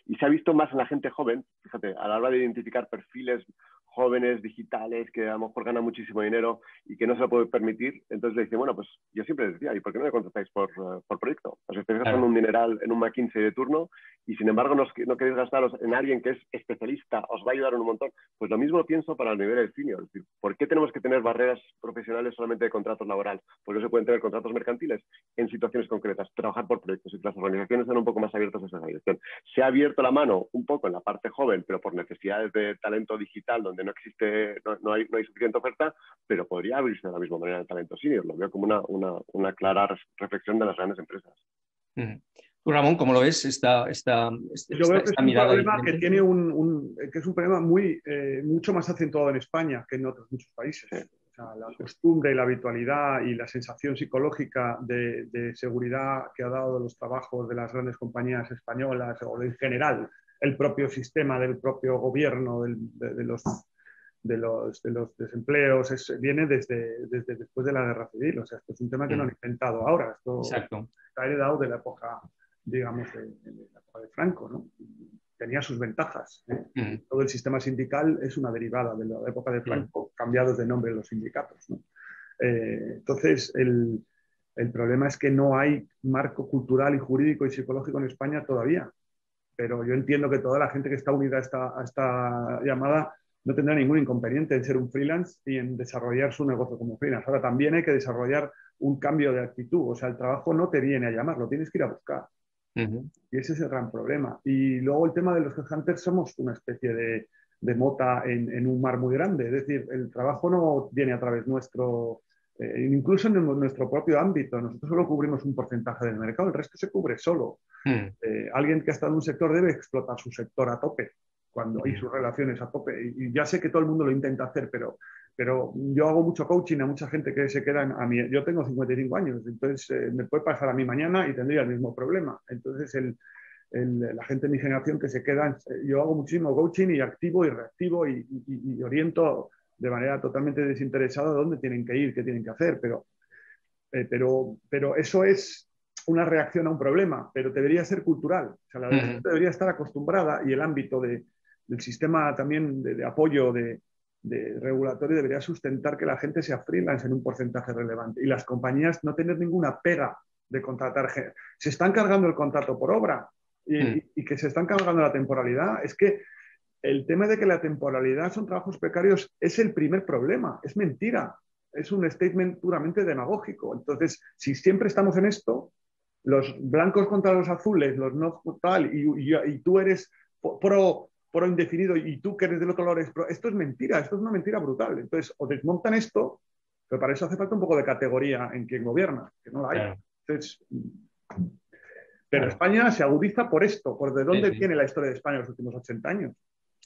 Y se ha visto más en la gente joven, fíjate, a la hora de identificar perfiles jóvenes, digitales, que a lo mejor ganan muchísimo dinero y que no se lo pueden permitir. Entonces le dicen, bueno, pues yo siempre les decía, ¿y por qué no me contratáis por proyecto? Os estáis gastando un dineral en un McKinsey de turno y sin embargo no queréis gastaros en alguien que es especialista, os va a ayudar un montón. Pues lo mismo pienso para el nivel del senior. Es decir, ¿por qué tenemos que tener barreras profesionales solamente de contratos laborales? ¿Por qué se pueden tener contratos mercantiles en situaciones concretas? Trabajar por proyectos, y las organizaciones están un poco más abiertas a esa dirección. Se ha abierto la mano un poco en la parte joven, pero por necesidades de talento digital, donde no hay suficiente oferta, pero podría abrirse de la misma manera el talento senior. Lo veo como una clara reflexión de las grandes empresas. Tú, Ramón, ¿cómo lo ves? Yo creo que es un problema que tiene que es un problema mucho más acentuado en España que en otros muchos países. Sí. O sea, la costumbre y la habitualidad y la sensación psicológica de seguridad que ha dado los trabajos de las grandes compañías españolas o en general el propio sistema del propio gobierno de los desempleos viene desde después de la guerra civil. O sea, esto es un tema que no han inventado ahora. Esto está heredado de la época, digamos, de la época de Franco, ¿no? Tenía sus ventajas. Todo el sistema sindical es una derivada de la época de Franco, cambiados de nombre los sindicatos, ¿no? Entonces, el problema es que no hay marco cultural y jurídico y psicológico en España todavía. Pero yo entiendo que toda la gente que está unida a esta llamada no tendrá ningún inconveniente en ser un freelance y en desarrollar su negocio como freelance. Ahora, también hay que desarrollar un cambio de actitud. O sea, el trabajo no te viene a llamar, lo tienes que ir a buscar. Y ese es el gran problema. Y luego el tema de los headhunters, somos una especie de mota en un mar muy grande. Es decir, el trabajo no viene a través nuestro, incluso en nuestro propio ámbito. Nosotros solo cubrimos un porcentaje del mercado, el resto se cubre solo. Alguien que ha estado en un sector debe explotar su sector a tope y sus relaciones a tope. Y ya sé que todo el mundo lo intenta hacer, pero yo hago mucho coaching a mucha gente que se queda yo tengo 55 años, entonces me puede pasar a mí mañana y tendría el mismo problema. Entonces la gente de mi generación que se queda, yo hago muchísimo coaching y activo y reactivo y oriento de manera totalmente desinteresada dónde tienen que ir, qué tienen que hacer, pero eso es una reacción a un problema, pero debería ser cultural. O sea, la gente debería estar acostumbrada y el ámbito del sistema también de apoyo de regulatorio debería sustentar que la gente sea freelance en un porcentaje relevante y las compañías no tener ninguna pega de contratar gente. Se están cargando el contrato por obra y que se están cargando la temporalidad. Es que el tema de que la temporalidad son trabajos precarios es el primer problema, es mentira. Es un statement puramente demagógico. Entonces, si siempre estamos en esto, los blancos contra los azules, los no tal, y tú eres pro indefinido y tú que eres del otro lado eres pro, esto es mentira, esto es una mentira brutal. Entonces, o desmontan esto, pero para eso hace falta un poco de categoría en quien gobierna, que no la hay. Claro. Entonces, pero claro. España se agudiza por esto, por de dónde viene la historia de España en los últimos 80 años.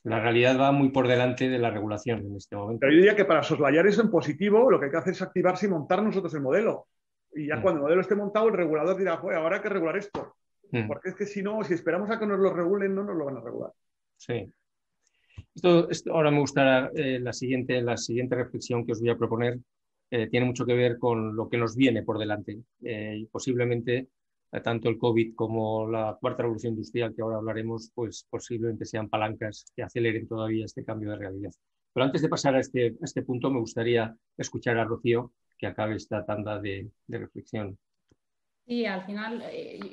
La realidad va muy por delante de la regulación en este momento. Pero yo diría que para soslayar eso en positivo, lo que hay que hacer es activarse y montar nosotros el modelo. Y ya cuando el modelo esté montado, el regulador dirá, joder, ahora hay que regular esto. Porque es que si no, si esperamos a que nos lo regulen, no nos lo van a regular. Sí. Esto ahora me gustará la siguiente reflexión que os voy a proponer. Tiene mucho que ver con lo que nos viene por delante. Y posiblemente tanto el COVID como la cuarta revolución industrial, que ahora hablaremos, pues posiblemente sean palancas que aceleren todavía este cambio de realidad. Pero antes de pasar a este punto, me gustaría escuchar a Rocío que acabe esta tanda de reflexión. Sí, al final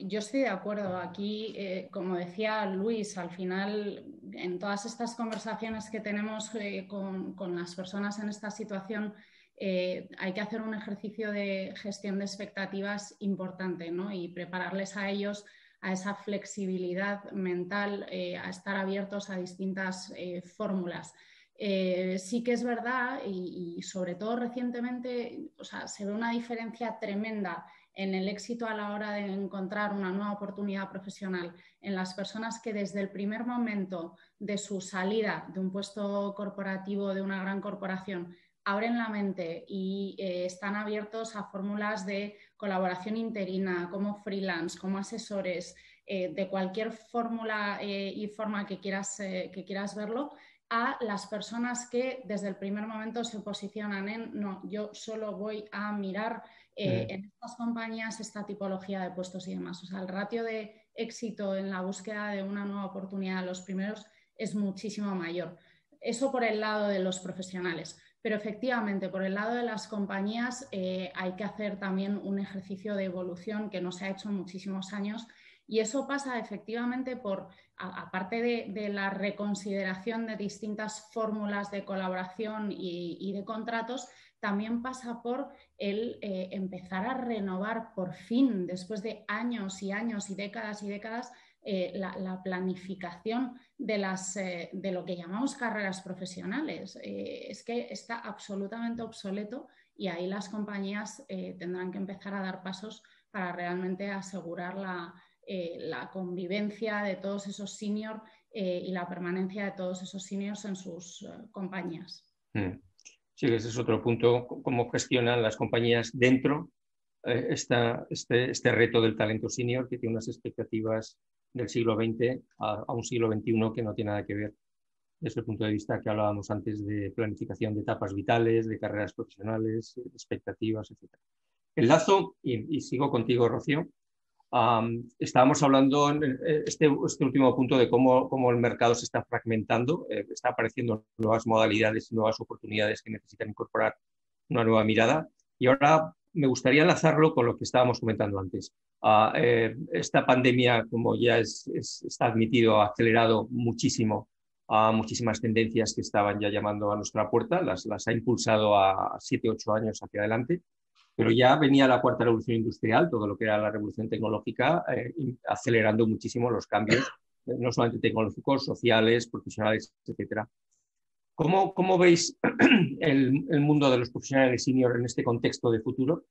yo estoy de acuerdo. Aquí, como decía Luis, al final en todas estas conversaciones que tenemos con las personas en esta situación, hay que hacer un ejercicio de gestión de expectativas importante, ¿no? Y prepararles a ellos a esa flexibilidad mental, a estar abiertos a distintas fórmulas. Sí que es verdad y sobre todo recientemente, o sea, se ve una diferencia tremenda en el éxito a la hora de encontrar una nueva oportunidad profesional en las personas que desde el primer momento de su salida de un puesto corporativo de una gran corporación abren la mente y están abiertos a fórmulas de colaboración interina, como freelance, como asesores, de cualquier fórmula y forma que quieras verlo, a las personas que desde el primer momento se posicionan en no, yo solo voy a mirar en estas compañías esta tipología de puestos y demás. O sea, el ratio de éxito en la búsqueda de una nueva oportunidad a los primeros es muchísimo mayor. Eso por el lado de los profesionales. Pero efectivamente, por el lado de las compañías hay que hacer también un ejercicio de evolución que no se ha hecho en muchísimos años y eso pasa efectivamente por, aparte de la reconsideración de distintas fórmulas de colaboración y de contratos, también pasa por el empezar a renovar por fin, después de años y años y décadas, la planificación de lo que llamamos carreras profesionales. Es que está absolutamente obsoleto y ahí las compañías tendrán que empezar a dar pasos para realmente asegurar la convivencia de todos esos seniors y la permanencia de todos esos seniors en sus compañías. Sí, ese es otro punto, cómo gestionan las compañías dentro este reto del talento senior, que tiene unas expectativas del siglo XX a un siglo XXI que no tiene nada que ver desde el punto de vista que hablábamos antes de planificación de etapas vitales, de carreras profesionales, de expectativas, etc. El lazo, y sigo contigo, Rocío, estábamos hablando en este último punto de cómo el mercado se está fragmentando, está apareciendo nuevas modalidades, nuevas oportunidades que necesitan incorporar una nueva mirada. Y ahora me gustaría enlazarlo con lo que estábamos comentando antes. Esta pandemia, como ya está admitido, ha acelerado muchísimo muchísimas tendencias que estaban ya llamando a nuestra puerta, las ha impulsado a 7, 8 años hacia adelante. Pero ya venía la cuarta revolución industrial, todo lo que era la revolución tecnológica, acelerando muchísimo los cambios, no solamente tecnológicos, sociales, profesionales, etc. ¿Cómo veis el mundo de los profesionales senior en este contexto de futuro,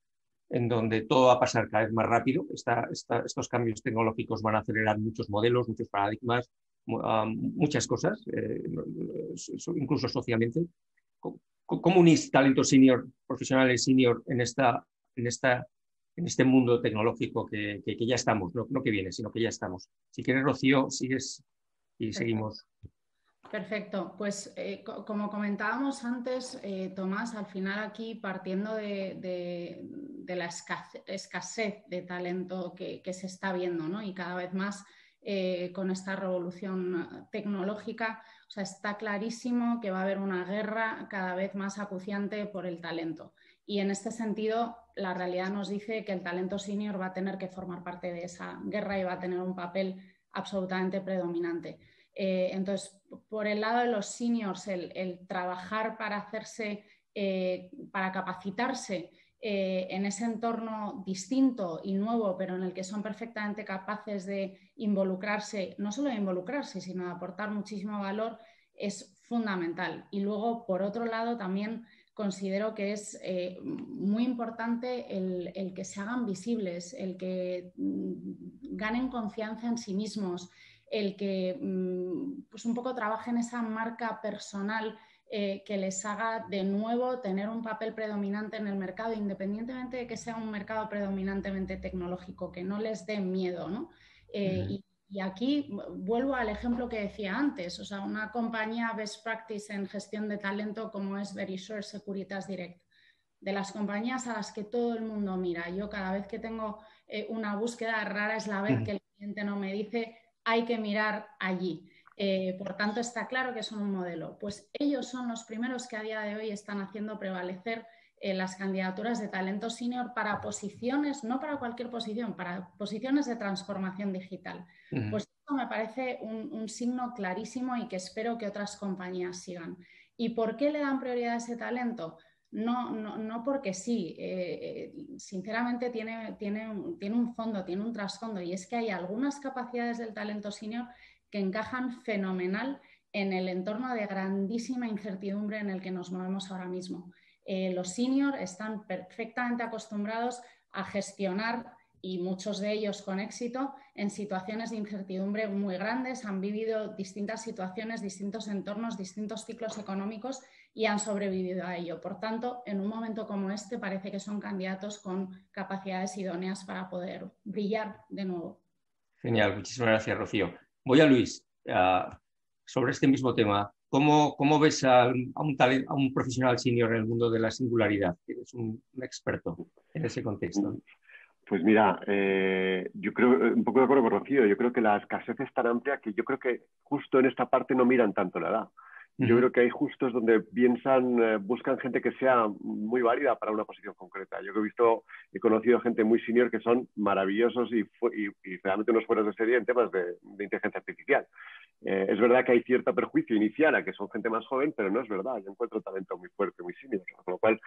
en donde todo va a pasar cada vez más rápido? Estos cambios tecnológicos van a acelerar muchos modelos, muchos paradigmas, muchas cosas, incluso socialmente. ¿Cómo unís talento senior, profesionales senior en esta en este mundo tecnológico que ya estamos, no que viene, sino que ya estamos. Si quieres, Rocío, sigues y seguimos. Perfecto. Pues como comentábamos antes, Tomás, al final aquí partiendo de la escasez de talento que se está viendo, ¿no? Y cada vez más con esta revolución tecnológica, o sea, está clarísimo que va a haber una guerra cada vez más acuciante por el talento. Y en este sentido, la realidad nos dice que el talento senior va a tener que formar parte de esa guerra y va a tener un papel absolutamente predominante. Entonces, por el lado de los seniors, el trabajar para hacerse, para capacitarse en ese entorno distinto y nuevo, pero en el que son perfectamente capaces de involucrarse, no solo de involucrarse, sino de aportar muchísimo valor, es fundamental. Y luego, por otro lado, también considero que es muy importante el que se hagan visibles, el que ganen confianza en sí mismos, el que pues un poco trabajen esa marca personal que les haga de nuevo tener un papel predominante en el mercado, independientemente de que sea un mercado predominantemente tecnológico, que no les dé miedo, ¿no? Y aquí vuelvo al ejemplo que decía antes, o sea, una compañía best practice en gestión de talento como es Verisure Securitas Direct, de las compañías a las que todo el mundo mira. Yo cada vez que tengo una búsqueda, rara es la vez que el cliente no me dice hay que mirar allí. Por tanto, está claro que son un modelo. Pues ellos son los primeros que a día de hoy están haciendo prevalecer las candidaturas de talento senior para posiciones, no para cualquier posición, para posiciones de transformación digital. Pues esto me parece un signo clarísimo y que espero que otras compañías sigan. ¿Y por qué le dan prioridad a ese talento? No porque sí, sinceramente tiene un fondo, tiene un trasfondo, y es que hay algunas capacidades del talento senior que encajan fenomenal en el entorno de grandísima incertidumbre en el que nos movemos ahora mismo. Los senior están perfectamente acostumbrados a gestionar, y muchos de ellos con éxito, en situaciones de incertidumbre muy grandes, han vivido distintas situaciones, distintos entornos, distintos ciclos económicos y han sobrevivido a ello. Por tanto, en un momento como este parece que son candidatos con capacidades idóneas para poder brillar de nuevo. Genial, muchísimas gracias, Rocío. Voy a Luis, sobre este mismo tema. ¿Cómo ves a un profesional senior en el mundo de la singularidad? Eres un experto en ese contexto. Pues mira, yo creo, un poco de acuerdo con Rocío, yo creo que la escasez es tan amplia que yo creo que justo en esta parte no miran tanto la edad. Yo creo que hay justos donde buscan gente que sea muy válida para una posición concreta. Yo he conocido gente muy senior que son maravillosos y realmente unos fueros de serie en temas de inteligencia artificial. Es verdad que hay cierto perjuicio inicial a que son gente más joven, pero no es verdad. Yo encuentro talento muy fuerte, muy senior. Con lo cual,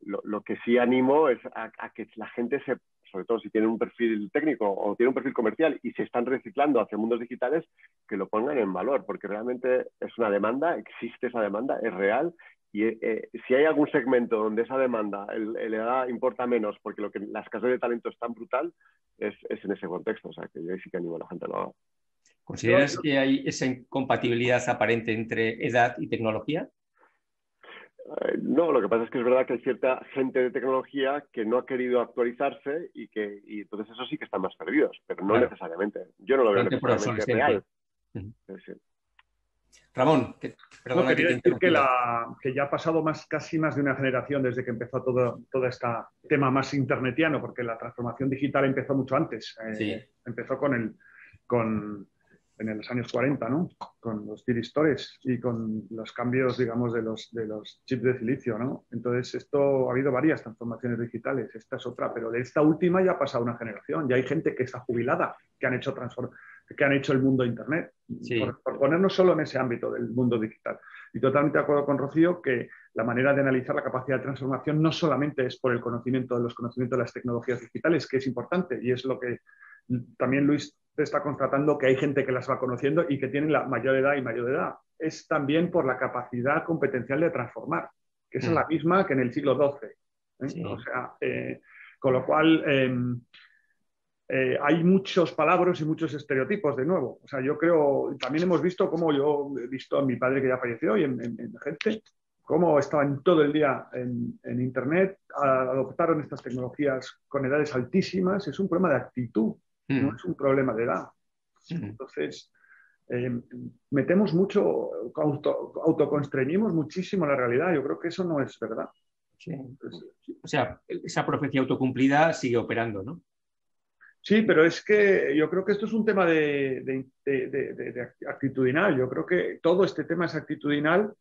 lo que sí animo es a que la gente sobre todo si tienen un perfil técnico o tienen un perfil comercial y se están reciclando hacia mundos digitales, que lo pongan en valor, porque realmente es una demanda, existe esa demanda, es real, y si hay algún segmento donde esa demanda la edad importa menos porque la escasez de talento es tan brutal, es en ese contexto. O sea, que yo sí que animo a la gente a lo haga. ¿Consideras que hay esa incompatibilidad aparente entre edad y tecnología? No, lo que pasa es que es verdad que hay cierta gente de tecnología que no ha querido actualizarse y entonces eso sí que están más perdidos, pero no necesariamente. Yo no lo veo necesariamente real. Sí. Ramón, perdona. Quería decir que ya ha pasado casi más de una generación desde que empezó todo este tema más internetiano, porque la transformación digital empezó mucho antes. Empezó en los años 40, ¿no? Con los diristores y con los cambios, digamos, de los chips de silicio, ¿no? Entonces, ha habido varias transformaciones digitales, esta es otra, pero de esta última ya ha pasado una generación, ya hay gente que está jubilada, que han hecho el mundo Internet, por ponernos solo en ese ámbito del mundo digital. Y totalmente de acuerdo con Rocío que la manera de analizar la capacidad de transformación no solamente es por los conocimientos de las tecnologías digitales, que es importante, y es lo que también Luis está constatando, que hay gente que las va conociendo y que tienen la mayor edad. Es también por la capacidad competencial de transformar, que es la misma que en el siglo XII. Sí. O sea, con lo cual hay muchos palabras y muchos estereotipos de nuevo. O sea, yo creo, también hemos visto, como yo he visto a mi padre que ya falleció y en gente, cómo estaban todo el día en Internet, adoptaron estas tecnologías con edades altísimas. Es un problema de actitud, no es un problema de edad. Entonces, metemos mucho, autoconstreñimos muchísimo la realidad. Yo creo que eso no es verdad. Sí. O sea, esa profecía autocumplida sigue operando, ¿no? Sí, pero es que yo creo que esto es un tema de actitudinal. Yo creo que todo este tema es actitudinal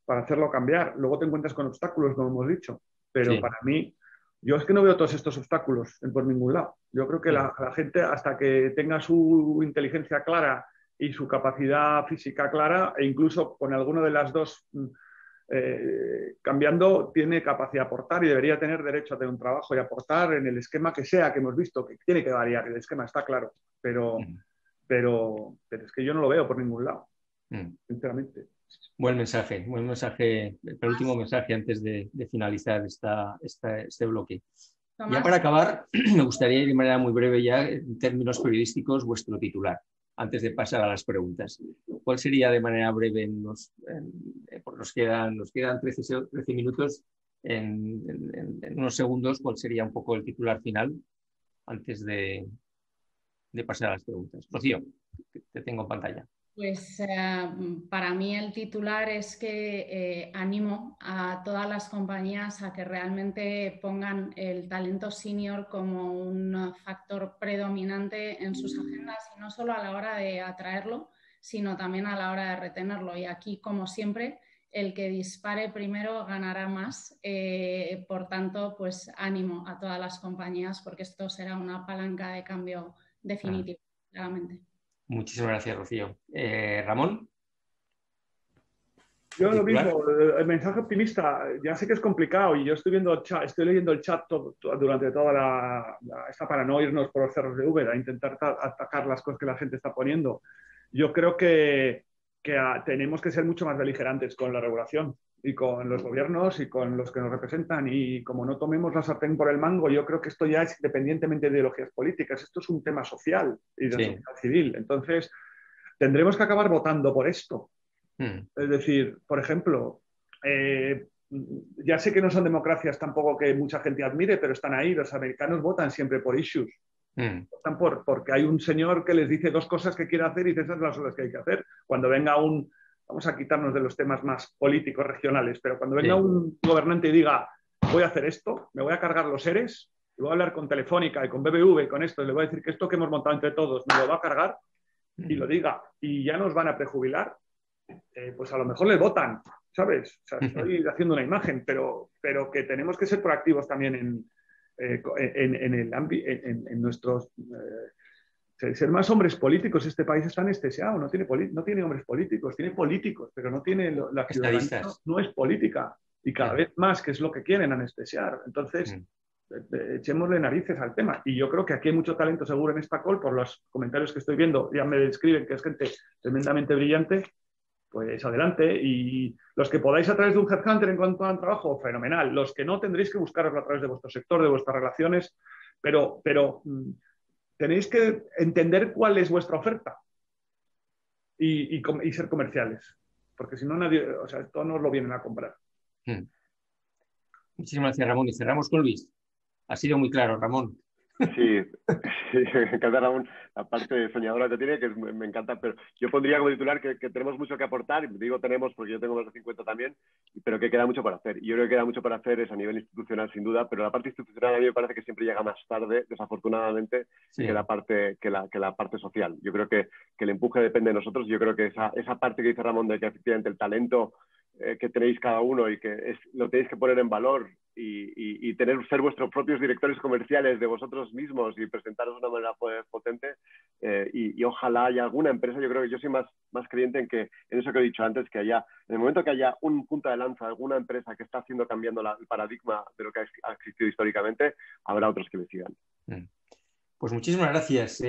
para hacerlo cambiar. Luego te encuentras con obstáculos, como hemos dicho. Pero para mí, yo es que no veo todos estos obstáculos por ningún lado. Yo creo que la gente, hasta que tenga su inteligencia clara y su capacidad física clara, e incluso con alguno de las dos cambiando, tiene capacidad de aportar y debería tener derecho a tener un trabajo y aportar en el esquema que sea, que hemos visto, que tiene que variar, el esquema está claro, pero es que yo no lo veo por ningún lado, sinceramente. Buen mensaje, el penúltimo mensaje antes de finalizar este bloque. Tomás. Ya para acabar, me gustaría ir de manera muy breve ya, en términos periodísticos, vuestro titular, antes de pasar a las preguntas. ¿Cuál sería de manera breve? Nos quedan 13 minutos, en unos segundos, ¿cuál sería un poco el titular final antes de pasar a las preguntas? Rocío, te tengo en pantalla. Pues para mí el titular es que animo a todas las compañías a que realmente pongan el talento senior como un factor predominante en sus agendas, y no solo a la hora de atraerlo, sino también a la hora de retenerlo. Y aquí, como siempre, el que dispare primero ganará más. Por tanto, pues ánimo a todas las compañías, porque esto será una palanca de cambio definitivo, claramente. Muchísimas gracias, Rocío. Ramón. Yo lo mismo, el mensaje optimista. Ya sé que es complicado y yo estoy leyendo el chat durante toda esta para no irnos por los cerros de Úbeda, a intentar atacar las cosas que la gente está poniendo. Yo creo que tenemos que ser mucho más beligerantes con la regulación y con los gobiernos y con los que nos representan, y como no tomemos la sartén por el mango, yo creo que esto ya es independientemente de ideologías políticas, esto es un tema social y de sociedad civil. Entonces, tendremos que acabar votando por esto. Es decir, por ejemplo, ya sé que no son democracias tampoco que mucha gente admire, pero están ahí. Los americanos votan siempre por issues. Votan porque hay un señor que les dice dos cosas que quiere hacer y esas son las cosas que hay que hacer. Cuando venga vamos a quitarnos de los temas más políticos regionales, pero cuando venga un gobernante y diga, voy a hacer esto, me voy a cargar los ERES, y voy a hablar con Telefónica y con BBV y con esto, y le voy a decir que esto que hemos montado entre todos me lo va a cargar, y lo diga, y ya nos van a prejubilar, pues a lo mejor les votan, ¿sabes? O sea, estoy haciendo una imagen, pero que tenemos que ser proactivos también en nuestros... ser más hombres políticos. Este país está anestesiado, no tiene hombres políticos, tiene políticos, pero no tiene la ciudadanía, no es política, y cada vez más, que es lo que quieren, anestesiar. Entonces, echémosle narices al tema, y yo creo que aquí hay mucho talento seguro en esta call. Por los comentarios que estoy viendo, ya me describen que es gente tremendamente brillante. Pues adelante, y los que podáis a través de un headhunter encontrar trabajo, fenomenal. Los que no, tendréis que buscaroslo a través de vuestro sector, de vuestras relaciones, pero tenéis que entender cuál es vuestra oferta y ser comerciales, porque si no nadie, o sea, esto no os lo vienen a comprar. Muchísimas gracias, Ramón. Y cerramos con Luis. Ha sido muy claro, Ramón. Sí, me encanta, Ramón, la parte soñadora que tiene, que me encanta, pero yo pondría como titular que tenemos mucho que aportar, y digo tenemos porque yo tengo más de 50 también, pero que queda mucho por hacer. Y yo creo que queda mucho por hacer es a nivel institucional, sin duda, pero la parte institucional a mí me parece que siempre llega más tarde, desafortunadamente, que la parte social. Yo creo que el empuje depende de nosotros. Yo creo que esa parte que dice Ramón, de que efectivamente el talento que tenéis cada uno y que lo tenéis que poner en valor y ser vuestros propios directores comerciales de vosotros mismos y presentaros de una manera potente, y ojalá haya alguna empresa. Yo creo que yo soy más creyente en eso que he dicho antes, que en el momento que haya un punta de lanza, alguna empresa que está cambiando el paradigma de lo que ha existido históricamente, habrá otros que le sigan. Pues muchísimas gracias.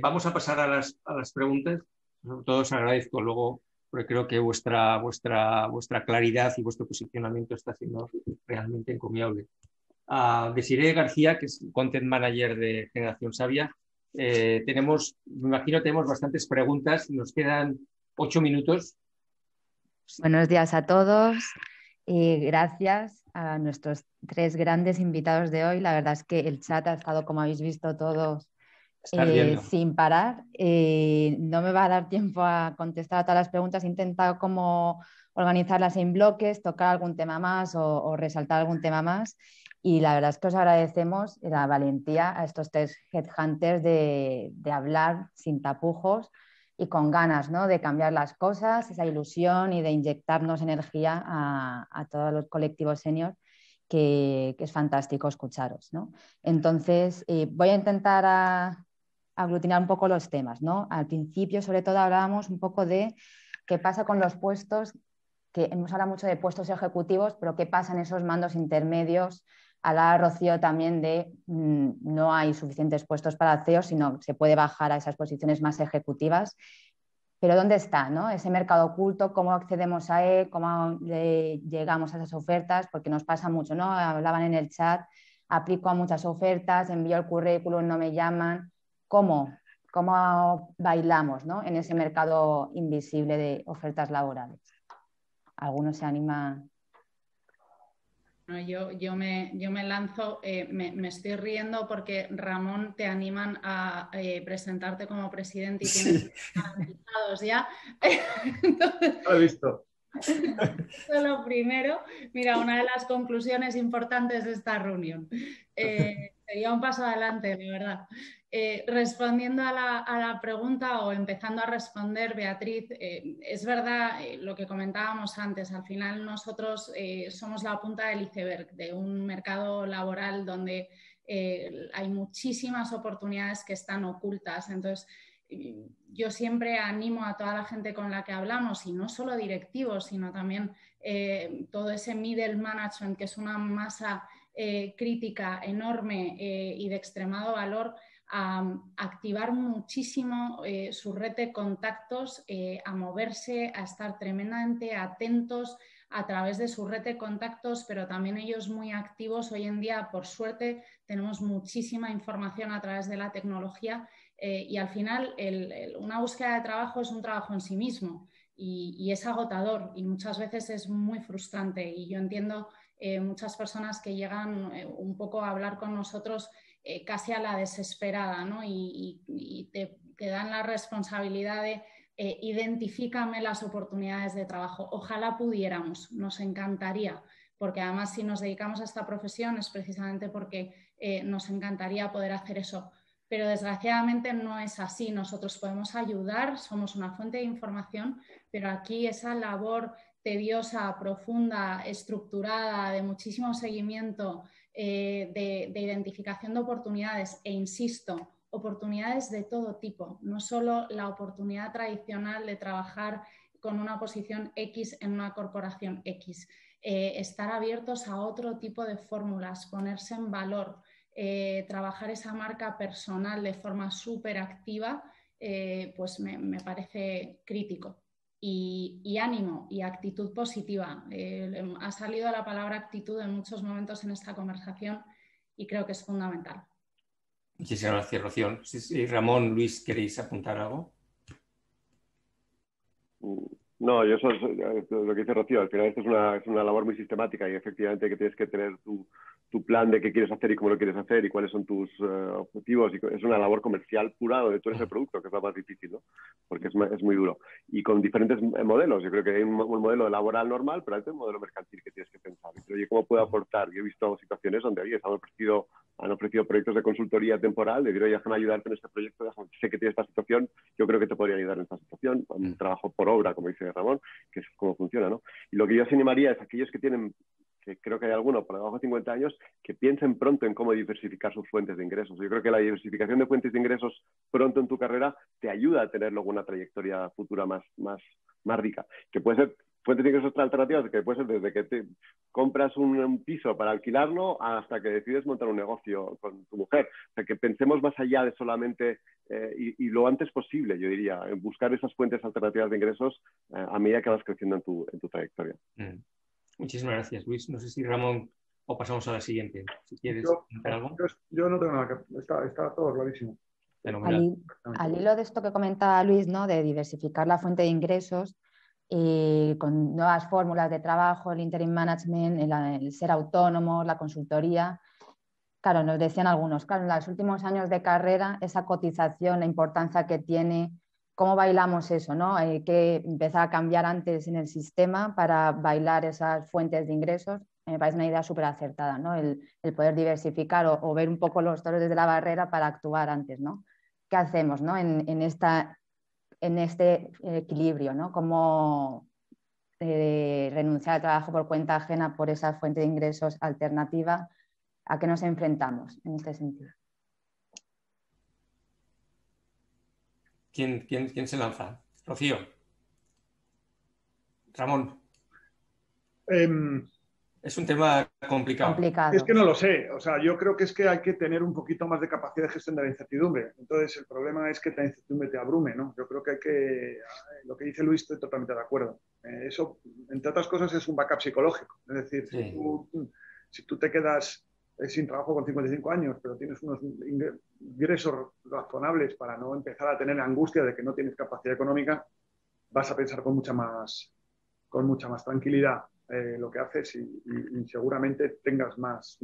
Vamos a pasar a las preguntas. Sobre todo os agradezco luego, porque creo que vuestra claridad y vuestro posicionamiento está siendo realmente encomiable. Desiree García, que es Content Manager de Generación Sabia, me imagino tenemos bastantes preguntas. Nos quedan 8 minutos. Buenos días a todos. Gracias a nuestros 3 grandes invitados de hoy. La verdad es que el chat ha estado, como habéis visto todos, sin parar. No me va a dar tiempo a contestar a todas las preguntas. He intentado como organizarlas en bloques, tocar algún tema más o resaltar algún tema más. Y la verdad es que os agradecemos la valentía a estos 3 headhunters de hablar sin tapujos y con ganas, ¿no?, de cambiar las cosas, esa ilusión y de inyectarnos energía a todos los colectivos senior, que es fantástico escucharos, ¿no? Entonces, voy a intentar aglutinar un poco los temas, ¿no? Al principio, sobre todo, hablábamos un poco de qué pasa con los puestos, que hemos hablado mucho de puestos ejecutivos, pero qué pasa en esos mandos intermedios. Hablaba Rocío también de no hay suficientes puestos para CEO, sino se puede bajar a esas posiciones más ejecutivas. Pero ¿dónde está, ¿no?, ese mercado oculto? ¿Cómo accedemos a él? ¿Cómo llegamos a esas ofertas? Porque nos pasa mucho, ¿no? Hablaban en el chat, aplico a muchas ofertas, envío el currículum, no me llaman. ¿Cómo bailamos, ¿no?, en ese mercado invisible de ofertas laborales? ¿Alguno se anima? Yo me lanzo, me estoy riendo porque, Ramón, te animan a presentarte como presidente y tienes garantizados ya. Entonces, lo he visto. Eso lo primero. Mira, una de las conclusiones importantes de esta reunión. Sería un paso adelante, la verdad. Respondiendo a la pregunta o empezando a responder, Beatriz, es verdad lo que comentábamos antes. Al final nosotros somos la punta del iceberg de un mercado laboral donde hay muchísimas oportunidades que están ocultas. Entonces, yo siempre animo a toda la gente con la que hablamos, y no solo directivos, sino también todo ese middle management, que es una masa crítica enorme y de extremado valor, a activar muchísimo su red de contactos, a moverse, a estar tremendamente atentos a través de su red de contactos, pero también ellos muy activos. Hoy en día, por suerte, tenemos muchísima información a través de la tecnología. Y al final una búsqueda de trabajo es un trabajo en sí mismo y es agotador y muchas veces es muy frustrante. Y yo entiendo muchas personas que llegan un poco a hablar con nosotros casi a la desesperada, ¿no? Y te dan la responsabilidad de identifícame las oportunidades de trabajo. Ojalá pudiéramos, nos encantaría, porque además si nos dedicamos a esta profesión es precisamente porque nos encantaría poder hacer eso. Pero desgraciadamente no es así. Nosotros podemos ayudar, somos una fuente de información, pero aquí esa labor tediosa, profunda, estructurada, de muchísimo seguimiento, de identificación de oportunidades, e insisto, oportunidades de todo tipo, no solo la oportunidad tradicional de trabajar con una posición X en una corporación X, estar abiertos a otro tipo de fórmulas, ponerse en valor. Trabajar esa marca personal de forma súper activa, pues me parece crítico. Y ánimo y actitud positiva. Ha salido la palabra actitud en muchos momentos en esta conversación y creo que es fundamental. Muchísimas gracias, Rocío. Sí, Ramón, Luis, ¿queréis apuntar algo? No, yo eso es lo que dice Rocío. Al final esto es una labor muy sistemática y efectivamente que tienes que tener tu plan de qué quieres hacer y cómo lo quieres hacer y cuáles son tus objetivos. Y es una labor comercial pura donde tú eres el producto, que es lo más difícil, ¿no? Porque es muy duro. Y con diferentes modelos. Yo creo que hay un modelo laboral normal, pero hay un modelo mercantil que tienes que pensar. Pero oye, ¿cómo puedo aportar? Yo he visto situaciones donde, oye, han ofrecido proyectos de consultoría temporal, de decir, oye, déjame ayudarte en este proyecto, sé que tienes esta situación, yo creo que te podría ayudar en esta situación, un trabajo por obra, como dice Ramón, que es cómo funciona, ¿no? Y lo que yo os animaría es a aquellos que tienen, que creo que hay algunos por debajo de 50 años, que piensen pronto en cómo diversificar sus fuentes de ingresos. Yo creo que la diversificación de fuentes de ingresos pronto en tu carrera te ayuda a tener luego una trayectoria futura más rica, que puede ser fuentes de ingresos alternativas, que puede ser desde que te compras un piso para alquilarlo hasta que decides montar un negocio con tu mujer. O sea, que pensemos más allá de solamente, y lo antes posible, yo diría, en buscar esas fuentes alternativas de ingresos a medida que vas creciendo en tu trayectoria. Muchísimas gracias, Luis. No sé si Ramón, o pasamos a la siguiente. Si quieres comentar algo. Yo no tengo nada que... Está todo clarísimo. Al hilo de esto que comentaba Luis, ¿no?, de diversificar la fuente de ingresos, con nuevas fórmulas de trabajo, el interim management, el ser autónomos, la consultoría. Claro, nos decían algunos, claro, en los últimos años de carrera, esa cotización, la importancia que tiene, cómo bailamos eso, ¿no? Hay que empezar a cambiar antes en el sistema para bailar esas fuentes de ingresos. Me parece una idea súper acertada, ¿no? El poder diversificar o ver un poco los toros desde la barrera para actuar antes, ¿no? ¿Qué hacemos, ¿no? en este equilibrio, ¿no? Cómo renunciar al trabajo por cuenta ajena por esa fuente de ingresos alternativa. ¿A qué nos enfrentamos en este sentido? ¿Quién se lanza? Rocío. Ramón. Es un tema complicado. Es que no lo sé. O sea, yo creo que es que hay que tener un poquito más de capacidad de gestión de la incertidumbre. Entonces, el problema es que la incertidumbre te abrume, ¿no? Yo creo que hay que... Lo que dice Luis, estoy totalmente de acuerdo. Eso, entre otras cosas, es un backup psicológico. Es decir, sí. si tú te quedas sin trabajo con 55 años, pero tienes unos ingresos razonables para no empezar a tener angustia de que no tienes capacidad económica, vas a pensar con mucha más tranquilidad lo que haces y seguramente tengas más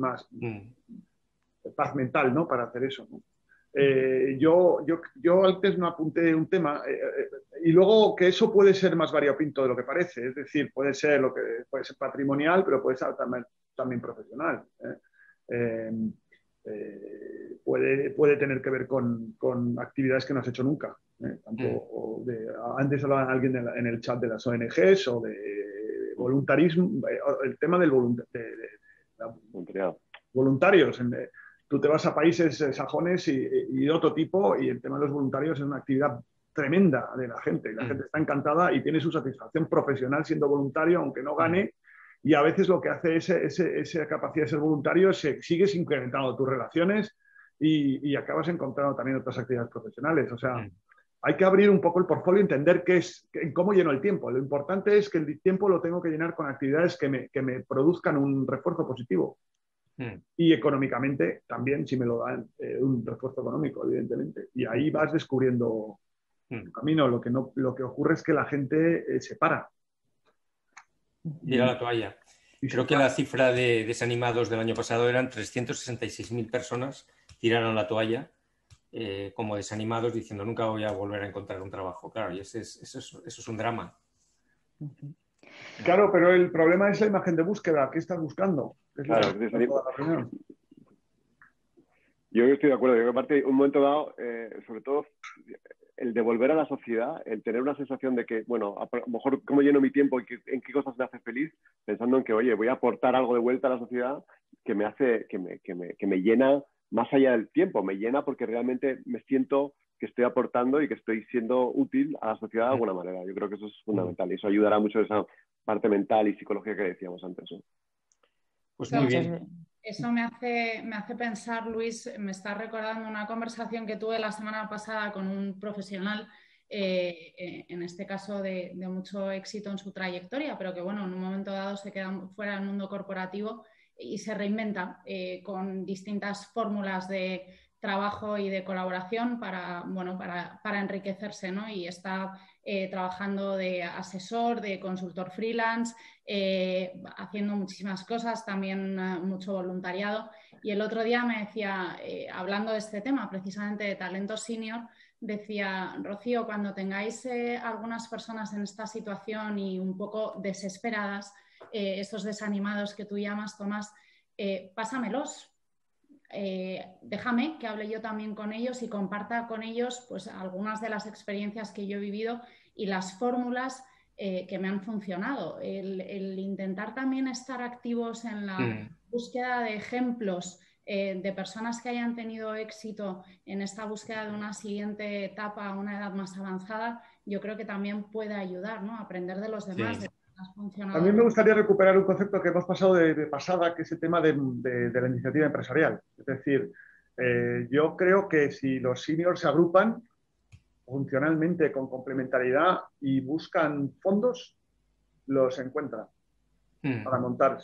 paz mental, ¿no? Para hacer eso, ¿no? Yo antes no apunté un tema y luego que eso puede ser más variopinto de lo que parece, es decir, puede ser patrimonial, pero puede ser también profesional. Puede tener que ver con actividades que no has hecho nunca. Antes hablaba alguien en el chat de las ONGs o de voluntarismo, el tema del voluntarios. Tú te vas a países sajones y de otro tipo y el tema de los voluntarios es una actividad tremenda de la gente. La gente está encantada y tiene su satisfacción profesional siendo voluntario, aunque no gane. Y a veces lo que hace esa capacidad de ser voluntario es que sigues incrementando tus relaciones y acabas encontrando también otras actividades profesionales. O sea, hay que abrir un poco el portfolio y entender cómo lleno el tiempo. Lo importante es que el tiempo lo tengo que llenar con actividades que me produzcan un refuerzo positivo. Y económicamente también, si me lo dan, un refuerzo económico, evidentemente. Y ahí vas descubriendo tu camino. Lo que ocurre es que la gente se para. Tira la toalla. Creo que la cifra de desanimados del año pasado eran 366.000 personas tiraron la toalla como desanimados diciendo nunca voy a volver a encontrar un trabajo. Claro, y eso es un drama. Claro, pero el problema es la imagen de búsqueda. ¿Qué estás buscando? Claro, yo estoy de acuerdo. Yo creo que aparte, un momento dado, sobre todo el devolver a la sociedad, el tener una sensación de que, bueno, a lo mejor cómo lleno mi tiempo y en qué cosas me hace feliz, pensando en que, oye, voy a aportar algo de vuelta a la sociedad que me hace, que me llena más allá del tiempo, me llena porque realmente me siento que estoy aportando y que estoy siendo útil a la sociedad de alguna manera. Yo creo que eso es fundamental y eso ayudará mucho a esa parte mental y psicológica que decíamos antes, ¿no? Pues muy bien. Eso me hace pensar, Luis, me está recordando una conversación que tuve la semana pasada con un profesional, en este caso de mucho éxito en su trayectoria, pero que bueno, en un momento dado se queda fuera del mundo corporativo y se reinventa con distintas fórmulas de trabajo y de colaboración para enriquecerse, ¿no? Y está trabajando de asesor, de consultor freelance, haciendo muchísimas cosas, también mucho voluntariado. Y el otro día me decía, hablando de este tema, precisamente de talento senior, decía, Rocío, cuando tengáis algunas personas en esta situación y un poco desesperadas, estos desanimados que tú llamas, Tomás, pásamelos. Déjame que hable yo también con ellos y comparta con ellos pues, algunas de las experiencias que yo he vivido y las fórmulas que me han funcionado. El intentar también estar activos en la búsqueda de ejemplos de personas que hayan tenido éxito en esta búsqueda de una siguiente etapa a una edad más avanzada, yo creo que también puede ayudar, ¿no? A aprender de los demás. Sí. A mí me gustaría recuperar un concepto que hemos pasado de pasada, que es el tema de la iniciativa empresarial. Es decir, yo creo que si los seniors se agrupan funcionalmente con complementariedad y buscan fondos, los encuentran para montar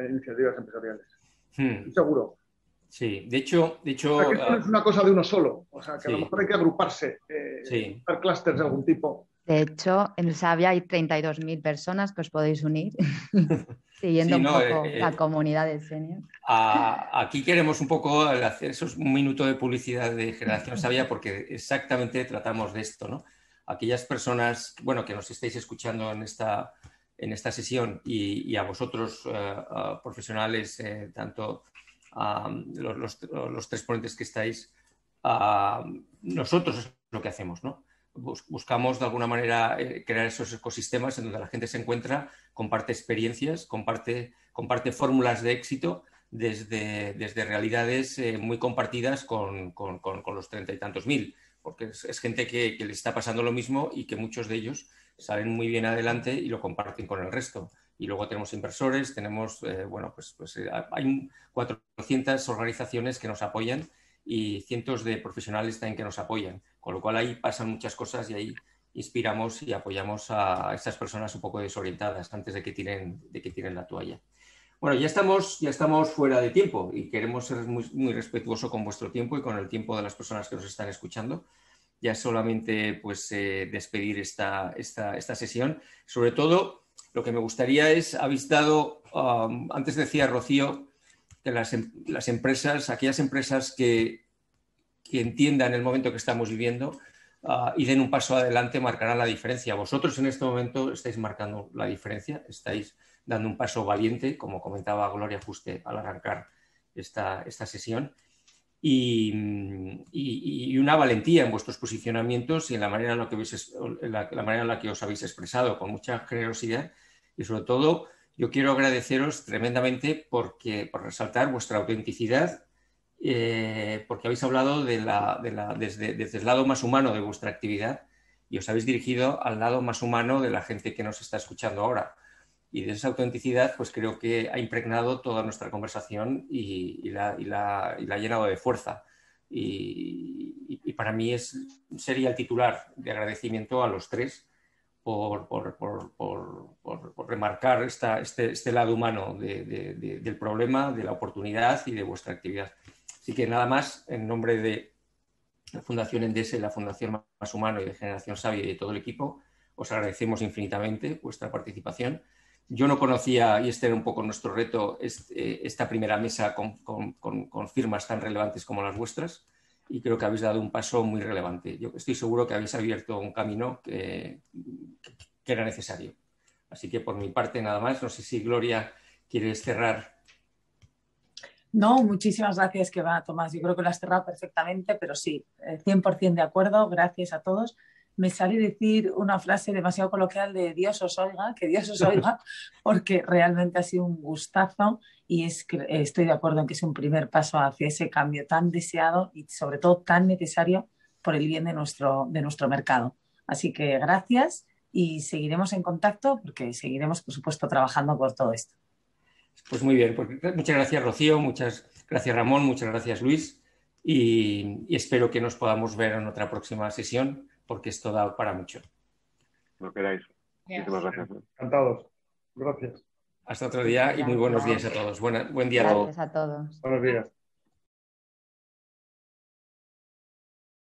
iniciativas empresariales. Estoy seguro. Sí, de hecho... O sea, que esto no es una cosa de uno solo. O sea, que sí. A lo mejor hay que agruparse, sí. hacer clústeres de algún tipo. De hecho, en Savia hay 32.000 personas que os podéis unir, siguiendo un poco la comunidad de senior. Aquí queremos un poco hacer un minuto de publicidad de Generación Savia porque exactamente tratamos de esto, ¿no? Aquellas personas, bueno, que nos estáis escuchando en esta sesión y a vosotros, profesionales, tanto los tres ponentes que estáis, nosotros es lo que hacemos, ¿no? Buscamos de alguna manera crear esos ecosistemas en donde la gente se encuentra, comparte experiencias, comparte fórmulas de éxito desde realidades muy compartidas con los 30 y tantos mil, porque es gente que les está pasando lo mismo y que muchos de ellos salen muy bien adelante y lo comparten con el resto. Y luego tenemos inversores, tenemos, hay 400 organizaciones que nos apoyan y cientos de profesionales también que nos apoyan, con lo cual ahí pasan muchas cosas y ahí inspiramos y apoyamos a estas personas un poco desorientadas antes de que tiren la toalla. Bueno, ya estamos fuera de tiempo y queremos ser muy respetuosos con vuestro tiempo y con el tiempo de las personas que nos están escuchando. Ya solamente pues despedir esta sesión. Sobre todo, lo que me gustaría es, habéis dado, antes decía Rocío, que las empresas, aquellas empresas que entiendan el momento que estamos viviendo y den un paso adelante, marcarán la diferencia. Vosotros en este momento estáis marcando la diferencia, estáis dando un paso valiente, como comentaba Gloria Juste al arrancar esta sesión, y una valentía en vuestros posicionamientos y en la manera en la que os habéis expresado, con mucha generosidad, y sobre todo yo quiero agradeceros tremendamente por resaltar vuestra autenticidad, porque habéis hablado desde el lado más humano de vuestra actividad y os habéis dirigido al lado más humano de la gente que nos está escuchando ahora. Y de esa autenticidad, pues creo que ha impregnado toda nuestra conversación y la ha llenado de fuerza. Y para mí sería el titular de agradecimiento a los tres por remarcar este lado humano del problema, de la oportunidad y de vuestra actividad. Así que nada más, en nombre de la Fundación Endesa y la Fundación Más Humano y de Generación Savia y de todo el equipo, os agradecemos infinitamente vuestra participación. Yo no conocía, y este era un poco nuestro reto, esta primera mesa con firmas tan relevantes como las vuestras, y creo que habéis dado un paso muy relevante. Yo estoy seguro que habéis abierto un camino que era necesario. Así que por mi parte nada más. No sé si Gloria quieres cerrar. No, muchísimas gracias, que va, Tomás. Yo creo que lo has cerrado perfectamente, pero sí, 100% de acuerdo. Gracias a todos. Me sale decir una frase demasiado coloquial de Dios os oiga, que Dios os oiga, porque realmente ha sido un gustazo y estoy de acuerdo en que es un primer paso hacia ese cambio tan deseado y sobre todo tan necesario por el bien de nuestro mercado. Así que gracias y seguiremos en contacto porque seguiremos, por supuesto, trabajando por todo esto. Pues muy bien, pues muchas gracias Rocío, muchas gracias Ramón, muchas gracias Luis y espero que nos podamos ver en otra próxima sesión porque esto da para mucho. Lo queráis. Muchísimas gracias. Encantados. Gracias. Hasta otro día y muy buenos días a todos. Buen día. Gracias a todos. Buenos días.